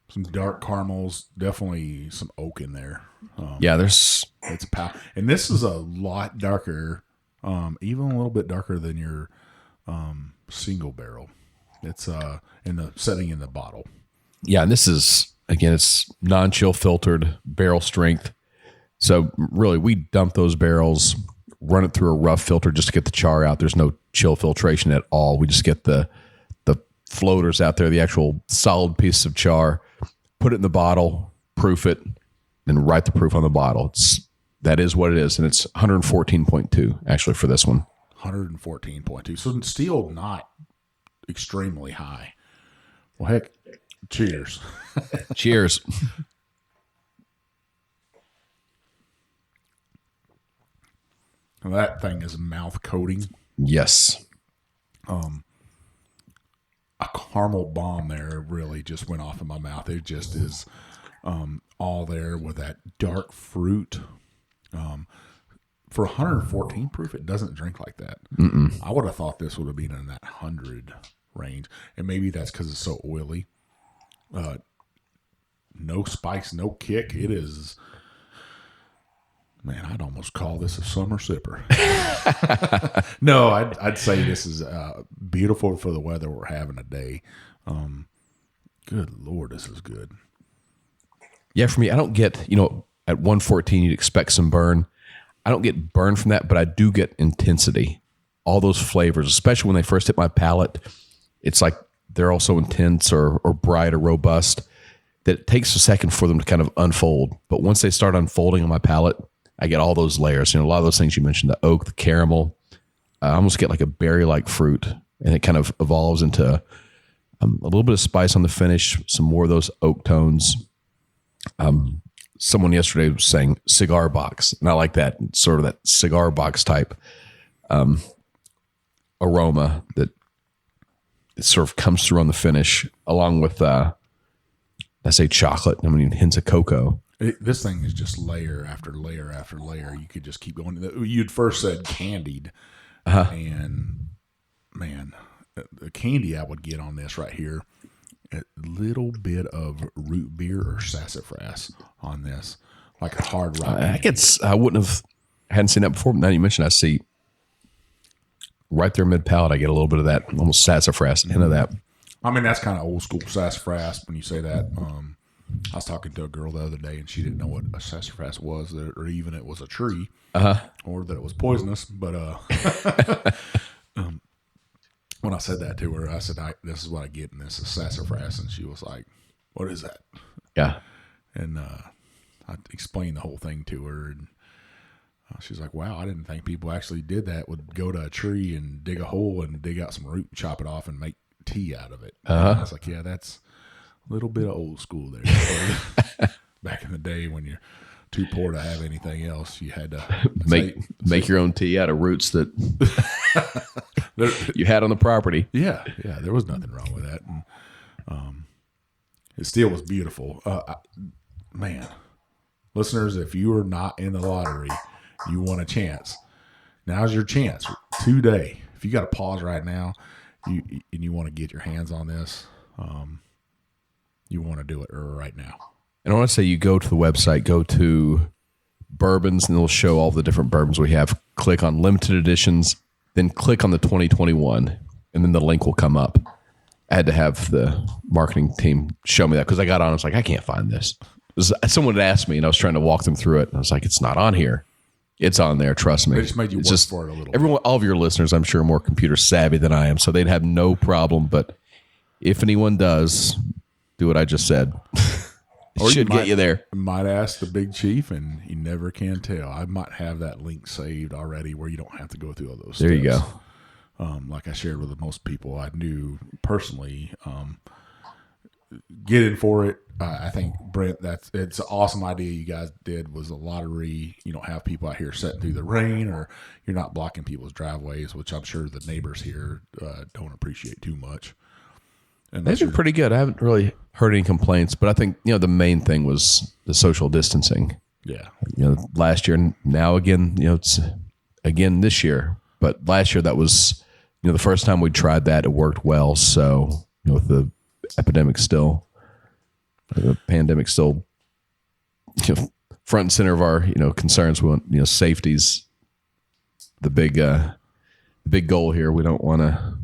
Some dark caramels, definitely some oak in there. It's a power. And this is a lot darker, even a little bit darker than your single barrel. It's in the setting in the bottle. Yeah, and this is, again, it's non-chill filtered barrel strength. So really, we dump those barrels, run it through a rough filter just to get the char out. There's no chill filtration at all. We just get the floaters out there, the actual solid piece of char, put it in the bottle, proof it, and write the proof on the bottle. That is what it is, and it's 114.2 actually for this one. 114.2. So still not extremely high. Well, heck, cheers. Cheers. Well, that thing is mouth coating. Yes. A caramel bomb there really just went off in my mouth. It just is all there with that dark fruit. For 114 proof, it doesn't drink like that. I would have thought this would have been in that 100 range, and maybe that's because it's so oily. No spice, no kick. It is, man, I'd almost call this a summer sipper. No, I'd say this is beautiful for the weather we're having today. Good Lord, this is good. Yeah, for me, I don't get, at 114, you'd expect some burn. I don't get burn from that, but I do get intensity. All those flavors, especially when they first hit my palate, it's like they're also intense or bright or robust, that it takes a second for them to kind of unfold. But once they start unfolding on my palate, I get all those layers. A lot of those things you mentioned, the oak, the caramel, I almost get like a berry-like fruit, and it kind of evolves into a little bit of spice on the finish, some more of those oak tones. Someone yesterday was saying cigar box, and I like that, sort of that cigar box type aroma that it sort of comes through on the finish, along with, I say chocolate, hints of cocoa. This thing is just layer after layer after layer. You could just keep going. You'd first said candied, and man, the candy I would get on this right here, a little bit of root beer or sassafras on this, like a hard rock. I hadn't seen that before, but now you mentioned, I see right there mid palate, I get a little bit of that almost sassafras hint of that. That's kind of old school sassafras when you say that. I was talking to a girl the other day, and she didn't know what a sassafras was, or even it was a tree, or that it was poisonous. But when I said that to her, I said, "This is what I get in this is sassafras," and she was like, "What is that?" Yeah, and I explained the whole thing to her, and she's like, "Wow, I didn't think people actually did that. Would go to a tree and dig a hole and dig out some root, and chop it off, and make tea out of it." I was like, "Yeah, that's a little bit of old school there." Back in the day when you're too poor to have anything else, you had to make your own tea out of roots that you had on the property. Yeah, there was nothing wrong with that, and it still was beautiful. Man, listeners, if you are not in the lottery, you want a chance. Now's your chance today. If you got to pause right now, you want to get your hands on this, you want to do it right now. And I want to say, you go to the website, go to bourbons, and it'll show all the different bourbons we have. Click on limited editions, then click on the 2021, and then the link will come up. I had to have the marketing team show me that, because I got on, I was like, I can't find this. Someone had asked me, and I was trying to walk them through it, and I was like, it's not on here. It's on there, trust me. They just made you work for it a little bit. All of your listeners, I'm sure, are more computer savvy than I am, so they'd have no problem. But if anyone does, do what I just said. It should get you there. Might ask the big chief, and you never can tell. I might have that link saved already where you don't have to go through all those steps. There you go. Like I shared with most people I knew personally, get in for it. I think, Brent, it's an awesome idea you guys did, was a lottery. You don't have people out here sitting through the rain, or you're not blocking people's driveways, which I'm sure the neighbors here don't appreciate too much. They've been pretty good. I haven't really heard any complaints, but I think, the main thing was the social distancing. Yeah. Last year, and now again, it's again this year, but last year that was, the first time we tried that, it worked well. So, with the epidemic still, the pandemic still, front and center of our, concerns. We want, safety's the big goal here. We don't want to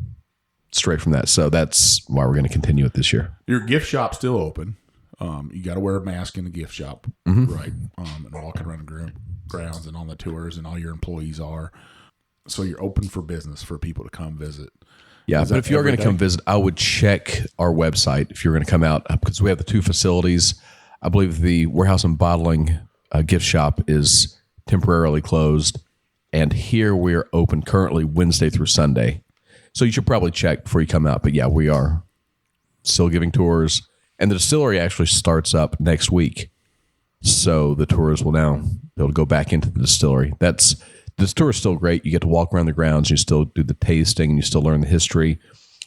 stray from that. So that's why we're going to continue it this year. Your gift shop's still open. You got to wear a mask in the gift shop, right? And walking around the grounds and on the tours, and all your employees are. So you're open for business for people to come visit. Yeah, but if you're going to come visit, I would check our website if you're going to come out, because we have the two facilities. I believe the warehouse and bottling gift shop is temporarily closed, and here we're open currently Wednesday through Sunday. So you should probably check before you come out. But yeah, we are still giving tours, and the distillery actually starts up next week. So the tours will now be able to go back into the distillery. This tour is still great. You get to walk around the grounds, you still do the tasting, and you still learn the history.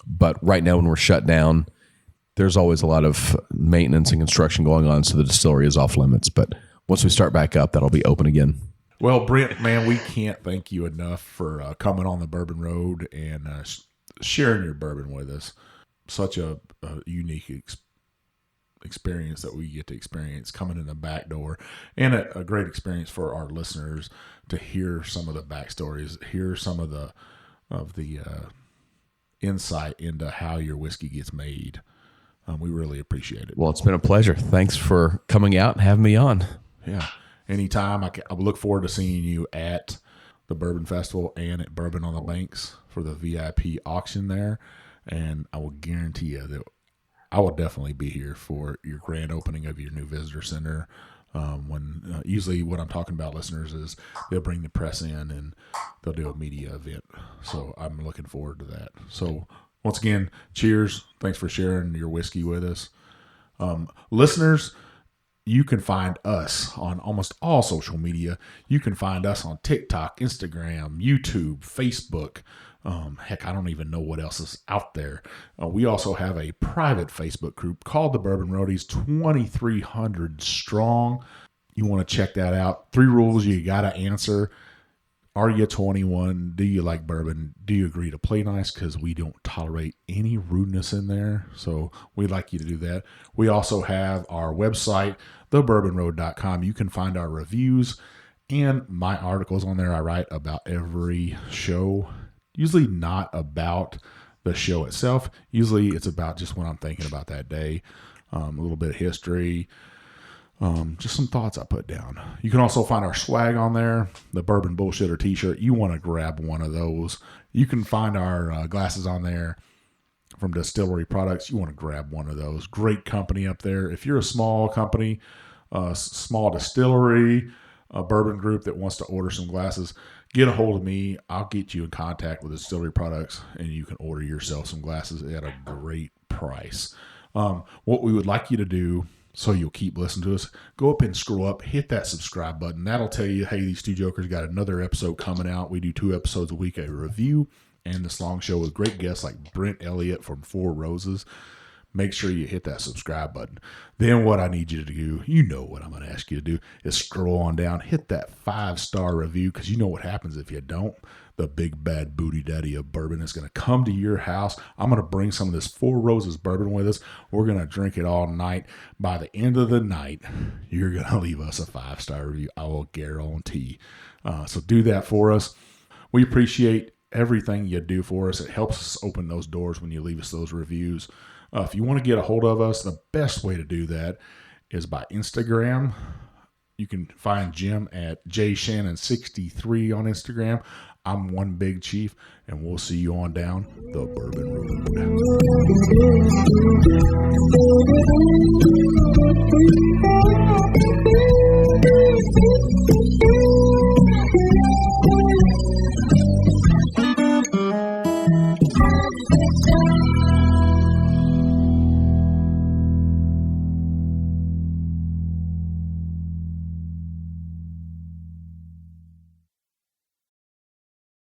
But right now, when we're shut down, there's always a lot of maintenance and construction going on, so the distillery is off limits. But once we start back up, that'll be open again. Well, Brent, man, we can't thank you enough for coming on the Bourbon Road and sharing your bourbon with us. Such a unique experience that we get to experience coming in the back door, and a great experience for our listeners to hear some of the backstories, hear some of the insight into how your whiskey gets made. We really appreciate it. Well, it's been a pleasure. Thanks for coming out and having me on. Yeah. Anytime. I look forward to seeing you at the Bourbon Festival and at Bourbon on the Banks for the VIP auction there. And I will guarantee you that I will definitely be here for your grand opening of your new visitor center. When usually what I'm talking about, listeners, is they'll bring the press in and they'll do a media event. So I'm looking forward to that. So once again, cheers. Thanks for sharing your whiskey with us. Listeners, you can find us on almost all social media. You can find us on TikTok, Instagram, YouTube, Facebook. Heck, I don't even know what else is out there. We also have a private Facebook group called the Bourbon Roadies, 2,300 strong. You want to check that out. 3 rules you got to answer. Are you 21? Do you like bourbon? Do you agree to play nice? Because we don't tolerate any rudeness in there. So we'd like you to do that. We also have our website, thebourbonroad.com. You can find our reviews and my articles on there. I write about every show. Usually not about the show itself. Usually it's about just what I'm thinking about that day. A little bit of history. Just some thoughts I put down. You can also find our swag on there, the Bourbon Bullshitter t-shirt. You want to grab one of those. You can find our glasses on there from Distillery Products. You want to grab one of those. Great company up there. If you're a small company, small distillery, a bourbon group that wants to order some glasses, get a hold of me. I'll get you in contact with Distillery Products, and you can order yourself some glasses at a great price. What we would like you to do, so you'll keep listening to us, go up and scroll up, hit that subscribe button. That'll tell you, hey, these two jokers got another episode coming out. We do 2 episodes a week, a review and this long show with great guests like Brent Elliott from Four Roses. Make sure you hit that subscribe button. Then what I need you to do, you know what I'm going to ask you to do, is scroll on down, hit that 5-star review, because you know what happens if you don't. The big bad booty daddy of bourbon is going to come to your house. I'm going to bring some of this Four Roses bourbon with us. We're going to drink it all night. By the end of the night, you're going to leave us a 5-star review. I will guarantee. So do that for us. We appreciate everything you do for us. It helps us open those doors when you leave us those reviews. If you want to get a hold of us, the best way to do that is by Instagram. You can find Jim at jshannon63 on Instagram. I'm One Big Chief, and we'll see you on down the Bourbon Road.